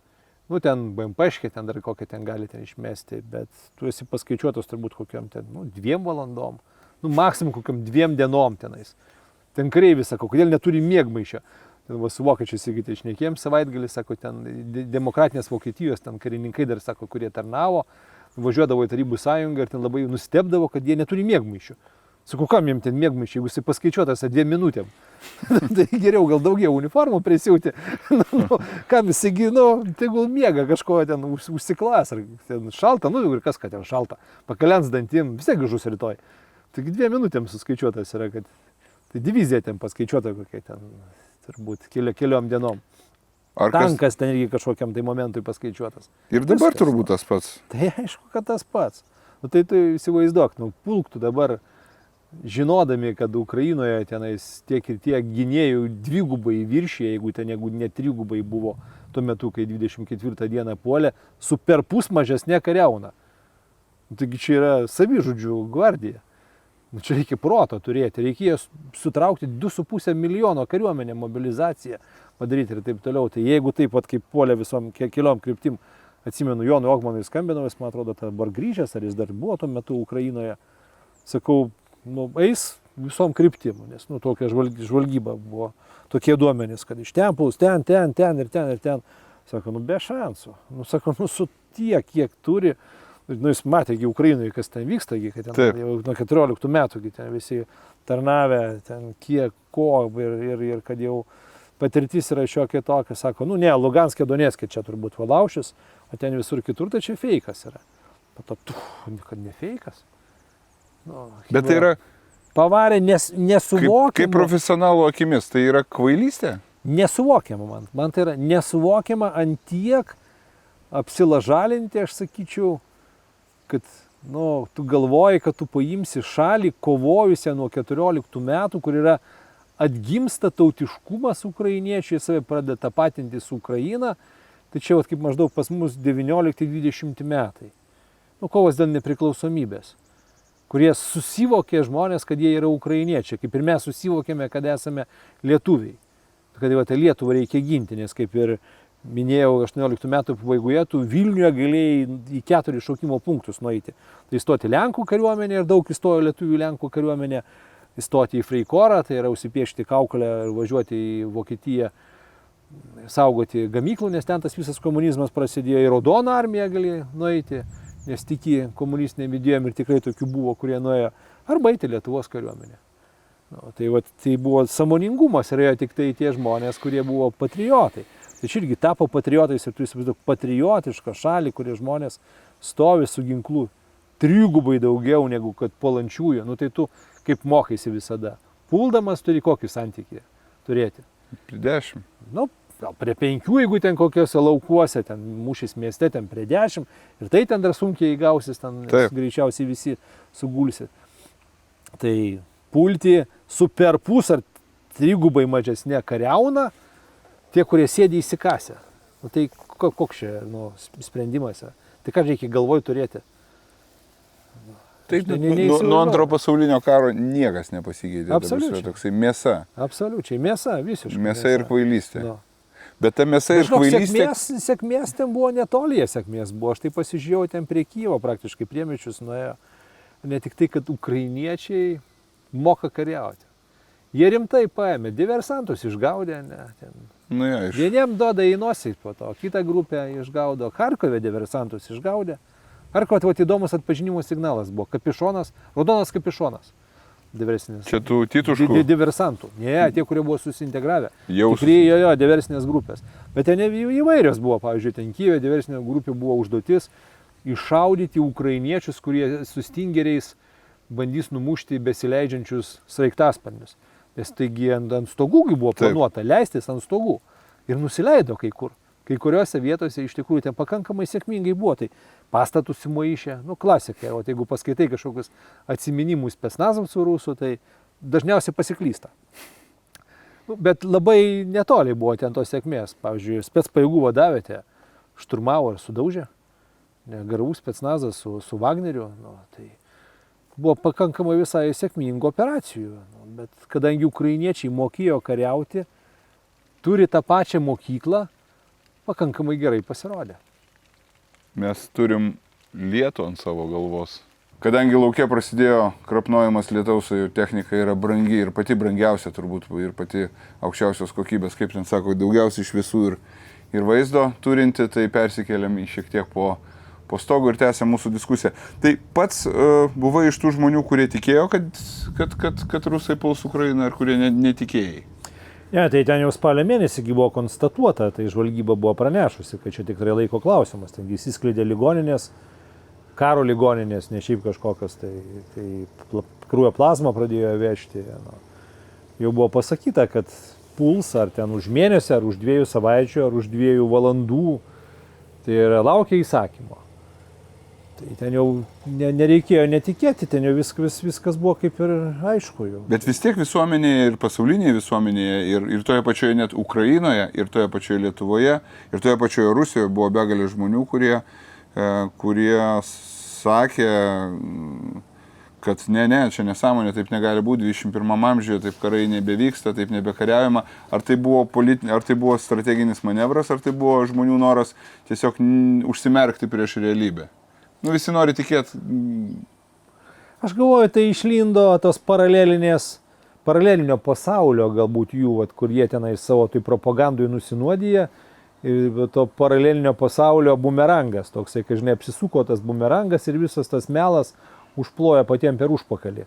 Nu, ten BMP-škė, ten dar kokią ten gali ten išmesti, bet tu esi paskaičiuotas turbūt kokiam ten, 2 valandom, maksimum kokiam 2 dienom tenais. Ten kareivis sako, kodėl neturi miegmaišio. Ten va, su vokiečiais irgi tai šnekėjom savaitgalį, sako, ten demokratinės Vokietijos, ten karininkai dar sako, kurie tarnavo, važiuodavo į Tarybų sąjungą ir ten labai nustebdavo, kad jie neturi miegmaišių. Sakau, kam jiems ten miegmaišiai, jeigu jisai paskaičiuotas 2 minutėm. Tai geriau gal daugiau uniformų prisiūti. Kam jisai, tegul miega kažko ten užsiklas, ar ten šalta, ir kas, kad ten šalta. Pakalens dantim, vis tiek grįžus rytoj. Taigi 2 minutėm suskaičiuotas yra, kad tai divizija ten paskaičiuota kokia ten, turbūt keliom dienom. Tankas ten irgi kažkokiam tai momentui paskaičiuotas. Ir dabar viskas, turbūt tas pats. Tai aišku, kad tas pats. Tai tu įsivaizduok, pulktų dabar, žinodami, kad Ukrainoje tenais tiek ir tiek gynėjų 2-gubai viršė, jeigu ne 3-gubai buvo tuo metu, kai 24 dieną puolė, su perpus mažesnė kariauna. Taigi čia yra savižudžių gvardija. Čia reikia proto turėti, reikėjo sutraukti 2,5 milijono kariuomenę, mobilizaciją padaryti ir taip toliau. Tai jeigu taip pat kaip puolė visom keliom kryptim, atsimenu, Jonui Ogmanui skambinovas, man atrodo, dabar grįžęs, ar jis dar buvo tuo metu Ukrainoje, sakau, eis visom kryptim, nes tokia žvalgyba buvo, tokie duomenys, kad iš ten puls, ten ir ten. Sako, be šansų. Sako, su tiek, kiek turi. Jis matėgi Ukrainoje, kas ten vyksta, kad ten jau nuo 14 metų ten visi tarnavę, ten kiek ko ir kad jau patirtis yra šiokia tokia, sako, ne, Luganskė, Donetskė čia turbūt Valaušis, o ten visur kitur, tai čia feikas yra. Pato, kad ne feikas. Bet tai yra pavarė nesuvokiama. Kaip profesionalų akimis, tai yra kvailystė? Nesuvokiama man tai yra nesuvokiama ant tiek apsilažalinti, aš sakyčiau, kad tu galvoji, kad tu paimsi šalį kovojusią nuo 14 metų, kur yra atgimsta tautiškumas ukrainiečiai, save pradeda tapatinti su Ukraina, tai čia kaip maždaug pas mus 19-20 metai. Kovos dėl nepriklausomybės, kurie susivokė žmonės, kad jie yra ukrainiečiai, kaip ir mes susivokėme, kad esame lietuviai, kad Lietuvą reikia ginti, nes kaip ir minėjau, 18 metų pabaigoje tu Vilniuje galėjai į 4 šaukimo punktus nueiti. Tai įstoti Lenkų kariuomenė ir daug įstojo lietuvių Lenkų kariuomenė, įstoti į Freikorą, tai yra užsipiešti kaukolę ir važiuoti į Vokietiją, saugoti gamyklų, nes ten tas visas komunizmas prasidėjo, į Raudoną armiją galėjai nueiti, nes tiki komunistiniam idėjom ir tikrai tokių buvo, kurie nuėjo, arba eiti Lietuvos kariuomenė. Tai buvo sąmoningumas ir ėjo tik tai tie žmonės, kurie buvo patriotai. Tai čia irgi tapo patriotais ir tu įsivaizduok patriotišką šalį, kurie žmonės stovi su ginklu 3-gubai daugiau negu kad puolančiųjų. Tai tu kaip mokaisi visada. Puldamas turi kokį santykį turėti? Prie 10. Gal prie 5, jeigu ten kokiuose laukuose, ten mūšis mieste, ten prie 10. Ir tai ten dar sunkiai įgausis, ten greičiausiai visi sugulsi. Tai pulti su perpus ar 3-gubai mažesnė kariauna, tie, kurie sėdi įsikasę. Tai koks čia sprendimas? Tai ką reikia galvoj turėti? Taip, nuo antro pasaulinio karo niekas nepasikeitė. Absoliučiai. Toksai mėsa. Absoliučiai, mėsa, visiškai. Mėsa ir kvailystė. Bet ta mėsa ir kvailystė... Sėkmės ten buvo netolėje sėkmės buvo. Aš tai pasižiūrėjau ten prie Kijevo, praktiškai priemiesčius nuėjo. Ne tik tai, kad ukrainiečiai moka kariauti. Jie rimtai paėmė, diversantus išgaudė, vieniem duoda į nosį po to, kitą grupę išgaudo, Charkove diversantus išgaudė. Charkove įdomus atpažinimo signalas buvo, kapišonas, raudonas kapišonas. Diversinis. Čia tų tituškų? Diversantų. Ne, tie, kurie buvo susintegravę. Tikrai diversinės grupės. Bet ten įvairios buvo, pavyzdžiui, ten Kijeve diversinė grupė buvo užduotis iššaudyti ukrainiečius, kurie su stingeriais bandys numušti besileidžiančius sraigtasparnius. Nes taigi ant stogų buvo planuota leistis ant stogų. Ir nusileido kai kur. kai kuriuose vietose iš tikrųjų ten pakankamai sėkmingai buvo. Tai pastatus sumaišė, klasika. O jeigu paskaitai kažkokius atsiminimus specnazovcų rusų, tai dažniausiai pasiklysta. Bet labai netoli buvo ten tos sėkmės. Pavyzdžiui, specpajėgų vadavietė šturmavo ir sudaužė. Garvų specnazas su Wagneriu. Tai buvo pakankamai visai sėkmingų operacijų. Bet kadangi ukrainiečiai mokėjo kariauti, turi tą pačią mokyklą, pakankamai gerai pasirodė. Mes turim lietų ant savo galvos. Kadangi laukia prasidėjo krapnojimas lietaus, jo technika yra brangi ir pati brangiausia turbūt, ir pati aukščiausios kokybės, kaip ten sako, daugiausiai šviesų ir vaizdo turinti, tai persikėlėm į šiek tiek po stogu ir tęsėm mūsų diskusiją. Tai pats buvai iš tų žmonių, kurie tikėjo, kad rusai puls Ukrainą, ar kurie netikėjai? Ne, tai ten jau spalio mėnesį buvo konstatuota, tai žvalgyba buvo pranešusi, kad čia tikrai laiko klausimas. Taigi įsiskleidė ligoninės, karo ligoninės, ne šiaip kažkokios, tai kraujo plazmą pradėjo vežti. Jau buvo pasakyta, kad puls ar ten už mėnesį, ar už 2 savaičių, ar už 2 valandų, tai yra laukia įsakymo. Tai ten jau nereikėjo netikėti, ten jau viskas buvo kaip ir aišku jau. Bet vis tiek visuomenėje ir pasaulinėje visuomenėje, ir toje pačioje net Ukrainoje, ir toje pačioje Lietuvoje, ir toje pačioje Rusijoje buvo begalė žmonių, kurie sakė, kad ne, čia nesąmonė, taip negali būti, 21 amžiuje taip karai nebevyksta, taip nebekariaujama. Ar tai buvo strateginis manevras, ar tai buvo žmonių noras tiesiog užsimerkti prieš realybę? Visi nori tikėti. Aš galvoju, tai išlindo tos paralelinio pasaulio, galbūt jų, kur jie tenai savo tai propagandui nusinuodiję. To paralelinio pasaulio bumerangas, toksai, kai žinai, apsisuko tas bumerangas ir visas tas melas užploja patiem per užpakalį.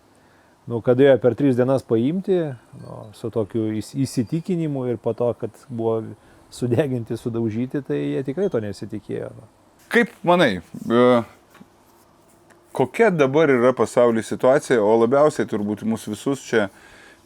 Kada ėjo per 3 dienas paimti, su tokiu įsitikinimu ir po to, kad buvo sudeginti, sudaužyti, tai jie tikrai to nesitikėjo. Kaip manai, kokia dabar yra pasaulyje situacija, o labiausiai turbūt mūsų visus čia,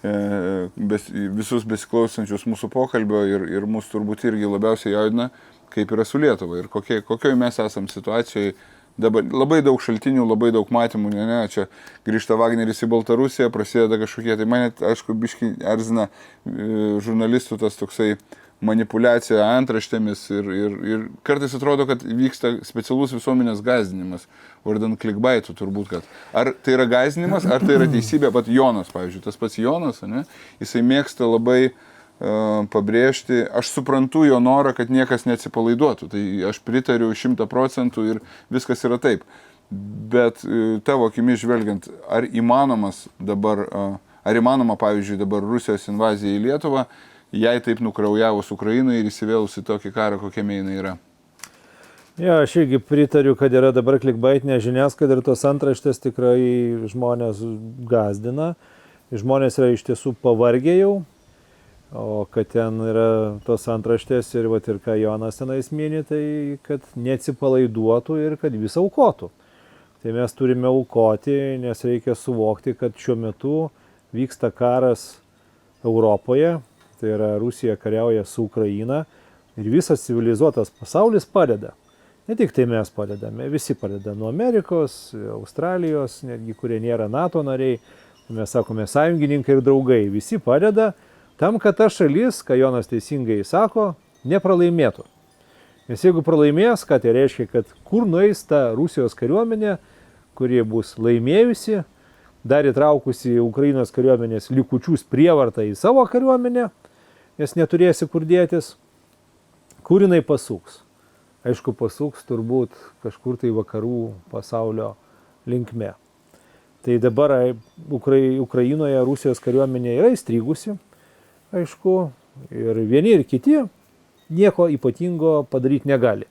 visus besiklausančius mūsų pokalbio ir mūsų turbūt irgi labiausiai jaudina, kaip yra su Lietuva ir kokioje mes esam situacijoje. Dabar labai daug šaltinių, labai daug matymų, čia grįžta Wagneris į Baltarusiją, prasideda kažkokie, tai mane, aišku, biškai erzina žurnalistų tas toksai manipuliacija antraštėmis ir kartais atrodo, kad vyksta specialus visuomenės gąsdinimas, vardan klikbaitų turbūt, kad ar tai yra gąsdinimas, ar tai yra teisybė, pat Jonas, pavyzdžiui, tas pats Jonas, jisai mėgsta labai pabrėžti, aš suprantu jo norą, kad niekas neatsipalaiduotų, tai aš pritariu 100% ir viskas yra taip, bet tavo akimis žvelgiant, ar įmanoma, pavyzdžiui, dabar Rusijos invazija į Lietuvą, jai taip nukraujavus Ukrainai ir įsivėlus į tokį karą, kokiame jinai yra? Aš irgi pritariu, kad yra dabar klikbaitinė žiniasklaida ir tos antraštės tikrai žmonės gąsdina. Žmonės yra iš tiesų pavargę jau, o kad ten yra tos antraštės ir ką Jonas tenais mini, tai kad neatsipalaiduotų ir kad vis aukotų. Tai mes turime aukoti, nes reikia suvokti, kad šiuo metu vyksta karas Europoje. Tai yra Rusija kariauja su Ukraina ir visas civilizuotas pasaulis padeda. Ne tik tai mes padedame, visi padeda nuo Amerikos, Australijos, netgi kurie nėra NATO nariai, mes sakome sąjungininkai ir draugai, visi padeda tam, kad ta šalis, ką Jonas teisingai sako, nepralaimėtų. Nes jeigu pralaimės, ką tai reiškia, kad kur nueis ta Rusijos kariuomenė, kurie bus laimėjusi, dar įtraukusi Ukrainos kariuomenės likučius prievartą į savo kariuomenę, nes neturėsi kur dėtis, kur jinai pasuks. Aišku, pasuks turbūt kažkur tai vakarų pasaulio linkme. Tai dabar Ukrainoje Rusijos kariuomenė yra įstrigusi, aišku, ir vieni ir kiti nieko ypatingo padaryti negali.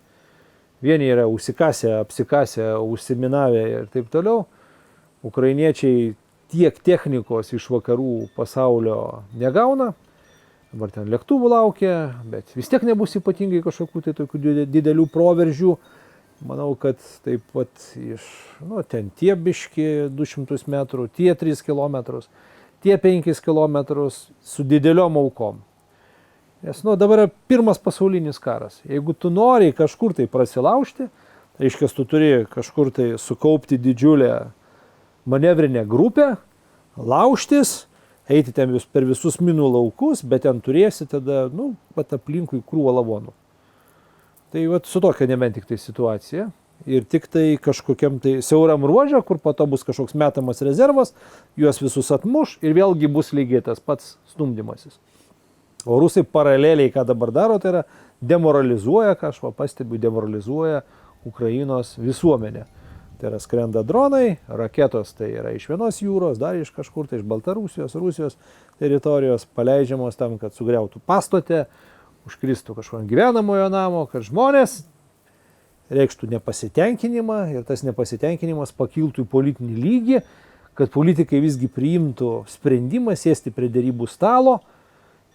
Vieni yra užsikasę, apsikasę, užsiminavę ir taip toliau. Ukrainiečiai tiek technikos iš vakarų pasaulio negauna. Dabar ten lėktuvų laukia, bet vis tiek nebus ypatingai kažkokių tai tokių didelių proveržių. Manau, kad taip pat ten tie biški 200 metrų, tie 3 kilometrus, tie 5 kilometrus su dideliom aukom. Nes dabar yra pirmas pasaulinis karas. Jeigu tu nori kažkur tai prasilaužti, reiškia, tu turi kažkur tai sukaupti didžiulę manevrinę grupę, laužtis, eiti ten per visus minų laukus, bet ten turėsi tada, aplinkui krūvą lavonų. Tai su tokia nebent tik tai situacija. Ir tik tai kažkokiam tai siauram ruožė, kur po to bus kažkoks metamas rezervas, juos visus atmuš ir vėlgi bus lygiai tas pats stumdymasis. O rusai paraleliai, ką dabar daro, tai yra demoralizuoja, ką aš pastebiu, demoralizuoja Ukrainos visuomenę. Tai yra skrenda dronai, raketos tai yra iš vienos jūros, dar iš kažkur, tai iš Baltarusijos, Rusijos teritorijos paleidžiamos tam, kad sugriautų pastotę, užkristų kažkokio gyvenamojo namo, kad žmonės reikštų nepasitenkinimą ir tas nepasitenkinimas pakiltų į politinį lygį, kad politikai visgi priimtų sprendimą sėsti prie derybų stalo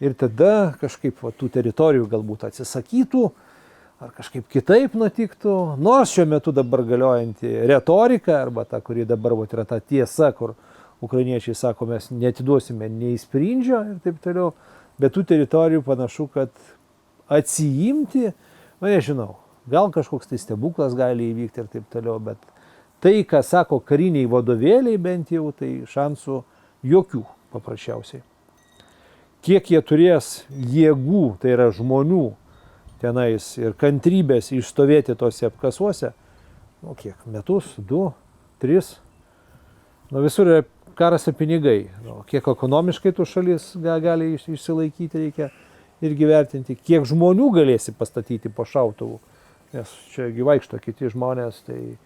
ir tada kažkaip tų teritorijų galbūt atsisakytų ar kažkaip kitaip nutiktų. Nors šiuo metu dabar galiojanti retorika arba ta, kuri dabar yra ta tiesa, kur ukrainiečiai sako, mes neatiduosime nei sprindžio ir taip toliau, bet tų teritorijų panašu, kad atsiimti, nežinau. Gal kažkoks tai stebuklas gali įvykti ir taip toliau, bet tai, ką sako kariniai vadovėliai bent jau, tai šansų jokių paprasčiausiai. Kiek jie turės jėgų, tai yra žmonių tenais ir kantrybės išstovėti tose apkasuose, kiek, metus, 2, 3, visur yra karas ir pinigai, kiek ekonomiškai tų šalis gali išsilaikyti, reikia irgi vertinti, kiek žmonių galėsi pastatyti po šautuvų. Nes čia vaikšto kiti žmonės, tai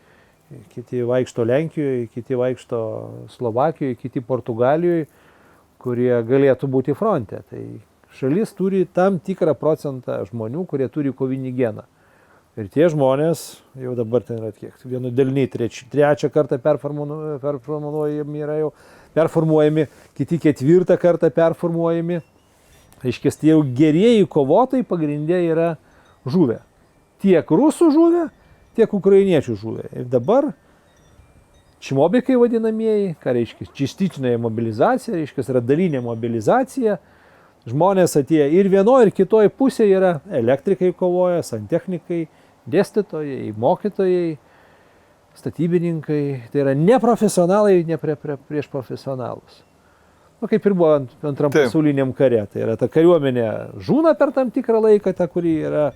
kiti vaikšto Lenkijoje, kiti vaikšto Slovakijoje, kiti Portugalijoje, kurie galėtų būti fronte. Tai šalis turi tam tikrą procentą žmonių, kurie turi kovinį geną. Ir tie žmonės jau dabar ten yra kiek, vienu dėlniai trečią kartą performuojami, kiti 4 kartą performuojami. Aiškiai, tie jau gerieji kovotojai pagrindė yra žuvę. Tiek rusų žuvę, tiek ukrainiečių žuvę. Ir dabar čimobikai vadinamieji, ką reiškia čističinė mobilizacija, reiškia yra dalinė mobilizacija. Žmonės atėjo ir vienoje, ir kitoje pusėje yra elektrikai kovoja, santechnikai, dėstytojai, mokytojai, statybininkai. Tai yra neprofesionalai, ne prieš profesionalus. Kaip ir buvo antram pasauliniam kare. Tai yra ta kariuomenė žūna per tam tikrą laiką, ta, kuri yra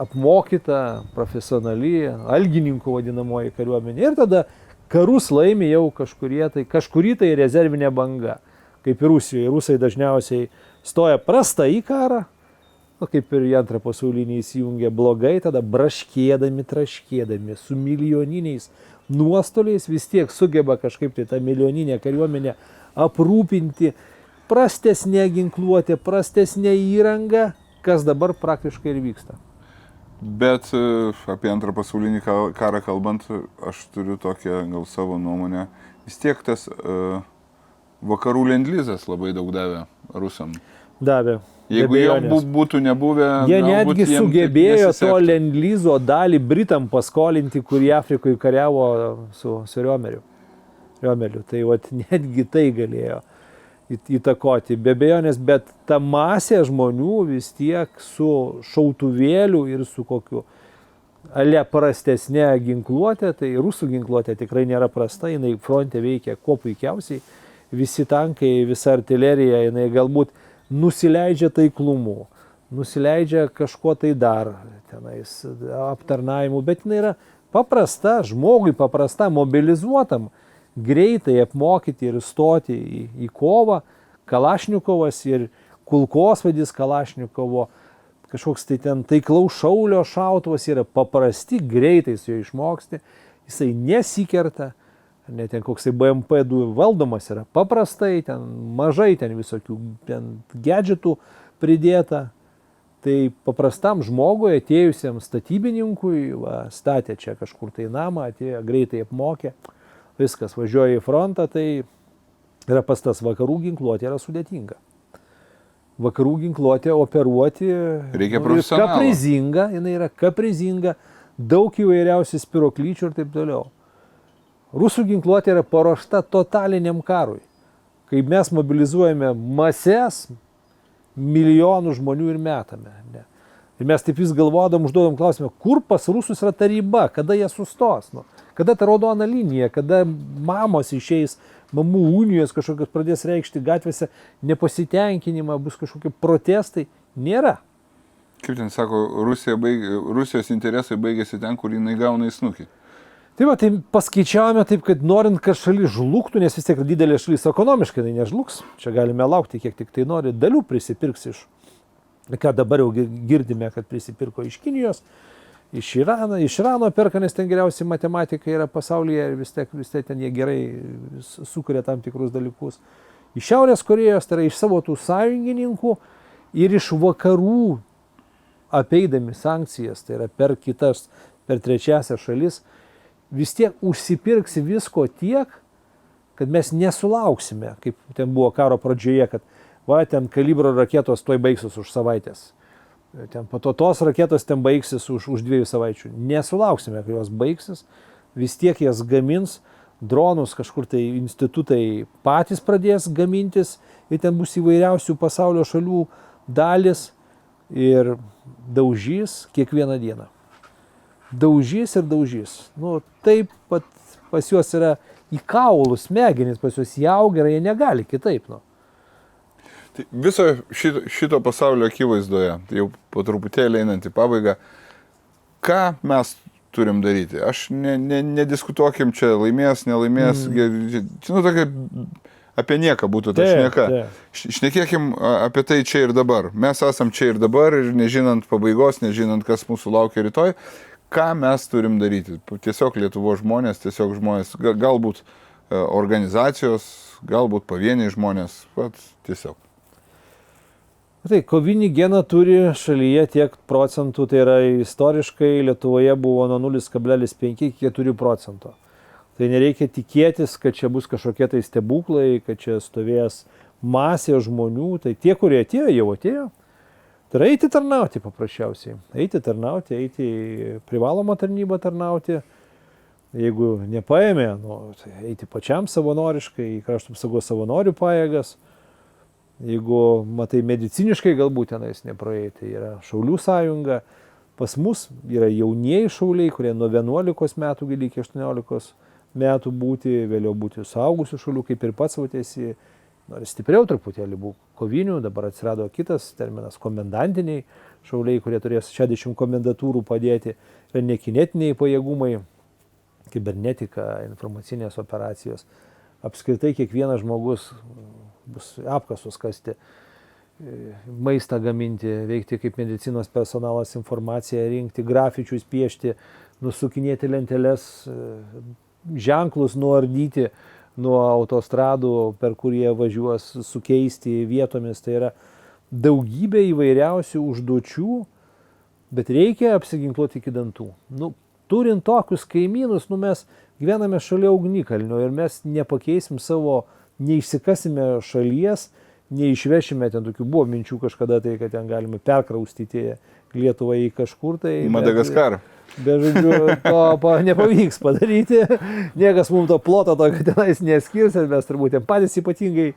apmokyta, profesionali, algininkų vadinamoji kariuomenė. Ir tada karus laimi jau kažkurį tai rezervinė banga. Kaip ir Rusijoje. Rusai dažniausiai stoja prasta į karą, kaip ir į antrą pasaulinį įsijungia blogai, tada braškėdami, traškėdami, su milijoniniais nuostoliais vis tiek sugeba kažkaip tai tą milijoninę kariuomenę aprūpinti prastesnė ginkluotė, prastesnė įranga, kas dabar praktiškai ir vyksta. Bet apie antrą pasaulinį karą kalbant, aš turiu tokią gal savo nuomonę. Vis tiek tas vakarų lendlizas labai daug davė rusam. Davė. Jeigu jie būtų nebuvę... Jie netgi sugebėjo to lendlizo dalį Britam paskolinti, kurį Afrikoje kariavo su Riomeriu. Tai netgi tai galėjo įtakoti, be abejonės, bet ta masė žmonių vis tiek su šautuvėliu ir su kokiu prastesnė ginkluotė, tai rusų ginkluotė tikrai nėra prasta, jinai fronte veikia kuo puikiausiai, visi tankai, visa artilerija, jinai galbūt nusileidžia taiklumu, nusileidžia kažkuo tai dar, tenais aptarnavimu, bet jinai yra paprasta, žmogui paprasta, mobilizuotam, greitai apmokyti ir stoti į kovą. Kalašnikovas ir kulkosvaidis Kalašnikovo, kažkoks tai ten taiklaus šaulio šautuvas yra paprasti, greitai su jo išmoksti, jisai nesikerta, net ten koksai BMP-2 valdomas yra paprastai, ten mažai ten visokių ten gadgetų pridėta. Tai paprastam žmogui, atėjusiam statybininkui, statė čia kažkur tai namą, atėjo greitai apmokė. Viskas, važiuoja į frontą, tai yra pas tas vakarų ginkluotė yra sudėtinga. Vakarų ginkluotė operuoti reikia profesionalų. Jinai yra kaprizinga, daug įvairiausių spiroklyčių ir taip toliau. Rusų ginkluotė yra paruošta totaliniam karui. Kai mes mobilizuojame mases, milijonų žmonių ir metame. Ne. Ir mes taip vis galvodam, užduodam klausimą, kur pas rusus yra ta riba, kada jie sustos, nu, kada ta raudona linija, kada mamos išeis, mamų unijos kažkokios pradės reikšti gatvėse nepasitenkinimą, bus kažkokie protestai. Nėra. Kaip ten sako, Rusijos interesai baigėsi ten, kur jinai gauna į snukį. Tai va, tai paskaičiavome taip, kad norint, kad šalis žlugtų, nes vis tiek didelė šalis ekonomiškai tai nežlugs, čia galime laukti, kiek tik tai nori, dalių prisipirks iš, ką dabar jau girdime, kad prisipirko iš Kinijos, iš Irano perka, nes ten geriausiai matematika yra pasaulyje ir vis tiek ten jie gerai sukuria tam tikrus dalykus. Iš Šiaurės Korėjos, tai yra iš savo tų sąjungininkų ir iš vakarų apeidami sankcijas, tai yra per kitas, per trečiasias šalis, vis tiek užsipirks visko tiek, kad mes nesulauksime, kaip ten buvo karo pradžioje, kad va, ten kalibro raketos tuoj baigsis už savaitės. Ten po to tos raketos ten baigsis už 2 savaičių. Nesulauksime, kai jos baigsis, vis tiek jas gamins, dronus kažkur tai institutai patys pradės gamintis ir ten bus įvairiausių pasaulio šalių dalis ir daužys kiekvieną dieną. Daužys ir daužys. Nu, taip pat pas juos yra į kaulus smegenys, pas juos įaugę ir jie negali kitaip. Nu. Tai viso šito pasaulio akivaizdoje, jau po truputėlį einant į pabaigą, ką mes turim daryti? Aš nediskutuokim čia laimės, nelaimės, tokia apie nieką būtų ta šneka. Šnekėkim apie tai čia ir dabar. Mes esam čia ir dabar ir nežinant pabaigos, nežinant, kas mūsų laukia rytoj. Ką mes turim daryti? Tiesiog Lietuvos žmonės, galbūt organizacijos, galbūt pavieniai žmonės, tiesiog. Tai kovinį geną turi šalyje tiek procentų, tai yra istoriškai Lietuvoje buvo nuo 0,5 iki 4%. Tai nereikia tikėtis, kad čia bus kažkokie tai stebuklai, kad čia stovės masė žmonių, tai tie, kurie atėjo, jau atėjo. Tai yra eiti tarnauti paprasčiausiai. Eiti tarnauti, eiti į privalomą tarnybą tarnauti. Jeigu nepaėmė, tai eiti pačiam savanoriškai į krašto apsaugos savanorių pajėgas. Jeigu matai mediciniškai galbūt tenais nepraėjai, tai yra Šaulių sąjunga. Pas mus yra jaunieji šauliai, kurie nuo 11 metų gali iki 18 metų būti, vėliau būti suaugusių šaulių, kaip ir pats esi. Nori stipriau truputėlį būk kovinių, dabar atsirado kitas terminas komendantiniai šauliai, kurie turės 60 komendatūrų padėti, yra nekinetiniai pajėgumai, kibernetika, informacinės operacijos. Apskritai kiekvienas žmogus bus apkasus kasti, maistą gaminti, veikti kaip medicinos personalas, informaciją rinkti, grafičius piešti, nusukinėti lenteles, ženklus nuardyti nuo autostradų, per kurie važiuos, sukeisti vietomis. Tai yra daugybė įvairiausių užduočių, bet reikia apsiginkluoti iki dantų. Turint tokius kaimynus, mes gyvename šalia ugnikalnio ir mes nepakeisim savo, neišsikasime šalies, neišvešime, ten tokių buvo minčių kažkada, tai kad ten galime perkraustyti Lietuvą į kažkur. Tai Madagaskarą. Bet žodžiu, to nepavyks padaryti, niekas mums to ploto tokio tenais neskirs ir mes turbūt patys ypatingai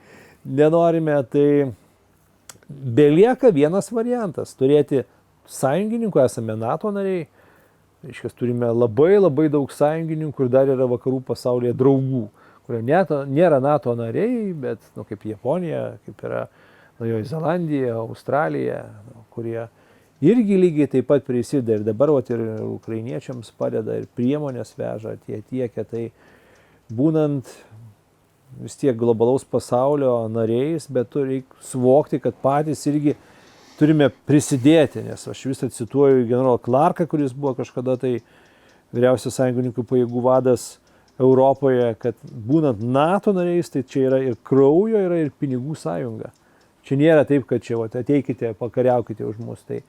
nenorime, tai belieka vienas variantas - turėti sąjungininkų, esame NATO nariai, reiškia, turime labai labai daug sąjungininkų ir dar yra vakarų pasaulyje draugų, kurie nėra NATO nariai, bet kaip Japonija, kaip yra Naujoji Zelandija, Australija, kurie irgi lygiai taip pat prisideda ir dabar ir ukrainiečiams padeda ir priemonės veža, tie tiekia, tai būnant vis tiek globalaus pasaulio nariais, bet reikia suvokti, kad patys irgi turime prisidėti, nes aš vis cituoju generolą Clarką, kuris buvo kažkada tai vyriausias sąjungininkų pajėgų vadas Europoje, kad būnant NATO nariais, tai čia yra ir kraujo, yra ir pinigų sąjunga. Čia nėra taip, kad čia ateikite, pakariaukite už mus, tai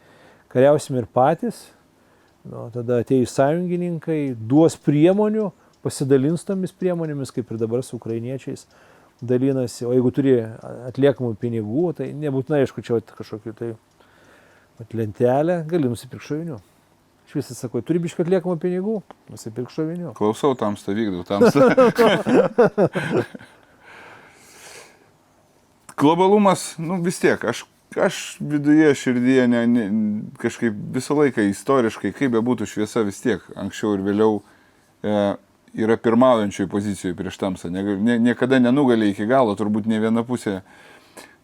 kariausim ir patys, tada ateis sąjungininkai, duos priemonių, pasidalins tomis priemonėmis, kaip ir dabar su ukrainiečiais dalinasi, o jeigu turi atliekamų pinigų, tai nebūtinai, aišku, čia kažkokiu tai lentelę, gali nusipirkti šovinių. Aš visą sakau, turi biškai atliekamų pinigų, nusipirkti šovinių. Klausau tamstą, vykdau tamstą. Globalumas, vis tiek, aš aš viduje, širdyje kažkaip visą laiką istoriškai, kaip bebūtų šviesa vis tiek, anksčiau ir vėliau yra pirmaujančioje pozicijoje prieš tamsą. Niekada nenugalė iki galo, turbūt ne viena pusė,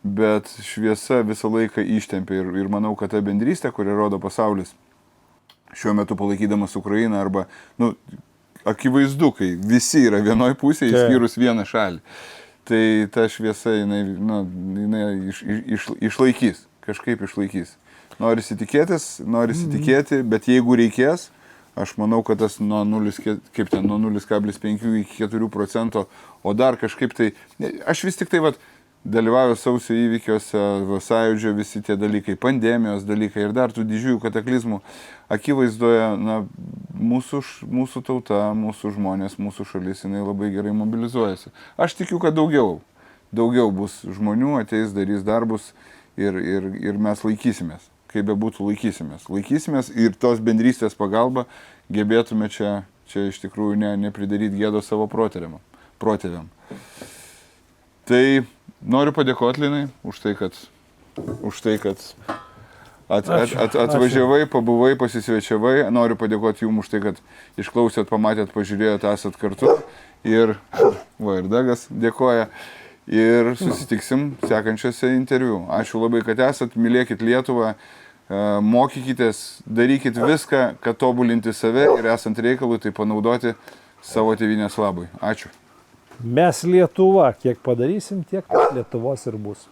bet šviesa visą laiką ištempia ir manau, kad ta bendrystė, kurią rodo pasaulis, šiuo metu palaikydamas Ukrainą arba, akivaizdu, kai visi yra vienoj pusėje, išskyrus vieną šalį. Tai ta šviesa, jinai išlaikys, kažkaip išlaikys. Norisi tikėti, bet jeigu reikės, aš manau, kad tas nuo 0,5 iki 4%, o dar kažkaip tai, aš vis tik tai dalyvauju sausio įvykiuose, sąjūdžio visi tie dalykai, pandemijos dalykai ir dar tų didžiųjų kataklizmų akivaizdoje, mūsų tauta, mūsų žmonės, mūsų šalis, jinai labai gerai mobilizuojasi. Aš tikiu, kad daugiau bus žmonių, ateis, darys darbus ir mes laikysimės, kaip bebūtų laikysimės ir tos bendrystės pagalba gebėtume čia iš tikrųjų nepridaryti gėdos savo protėviam. Tai noriu padėkoti, Linai, už tai, kad atvažiavai, pabuvai, pasisvečiavai. Noriu padėkoti jums už tai, kad išklausėt, pamatėt, pažiūrėjot, esat kartu. Ir Dagas dėkoja. Ir susitiksim sekančiose interviu. Ačiū labai, kad esat, mylėkit Lietuvą, mokykitės, darykit viską, kad tobulinti save ir esant reikalui, tai panaudoti savo tėvynės labui. Ačiū. Mes Lietuva, kiek padarysim, tiek Lietuvos ir bus.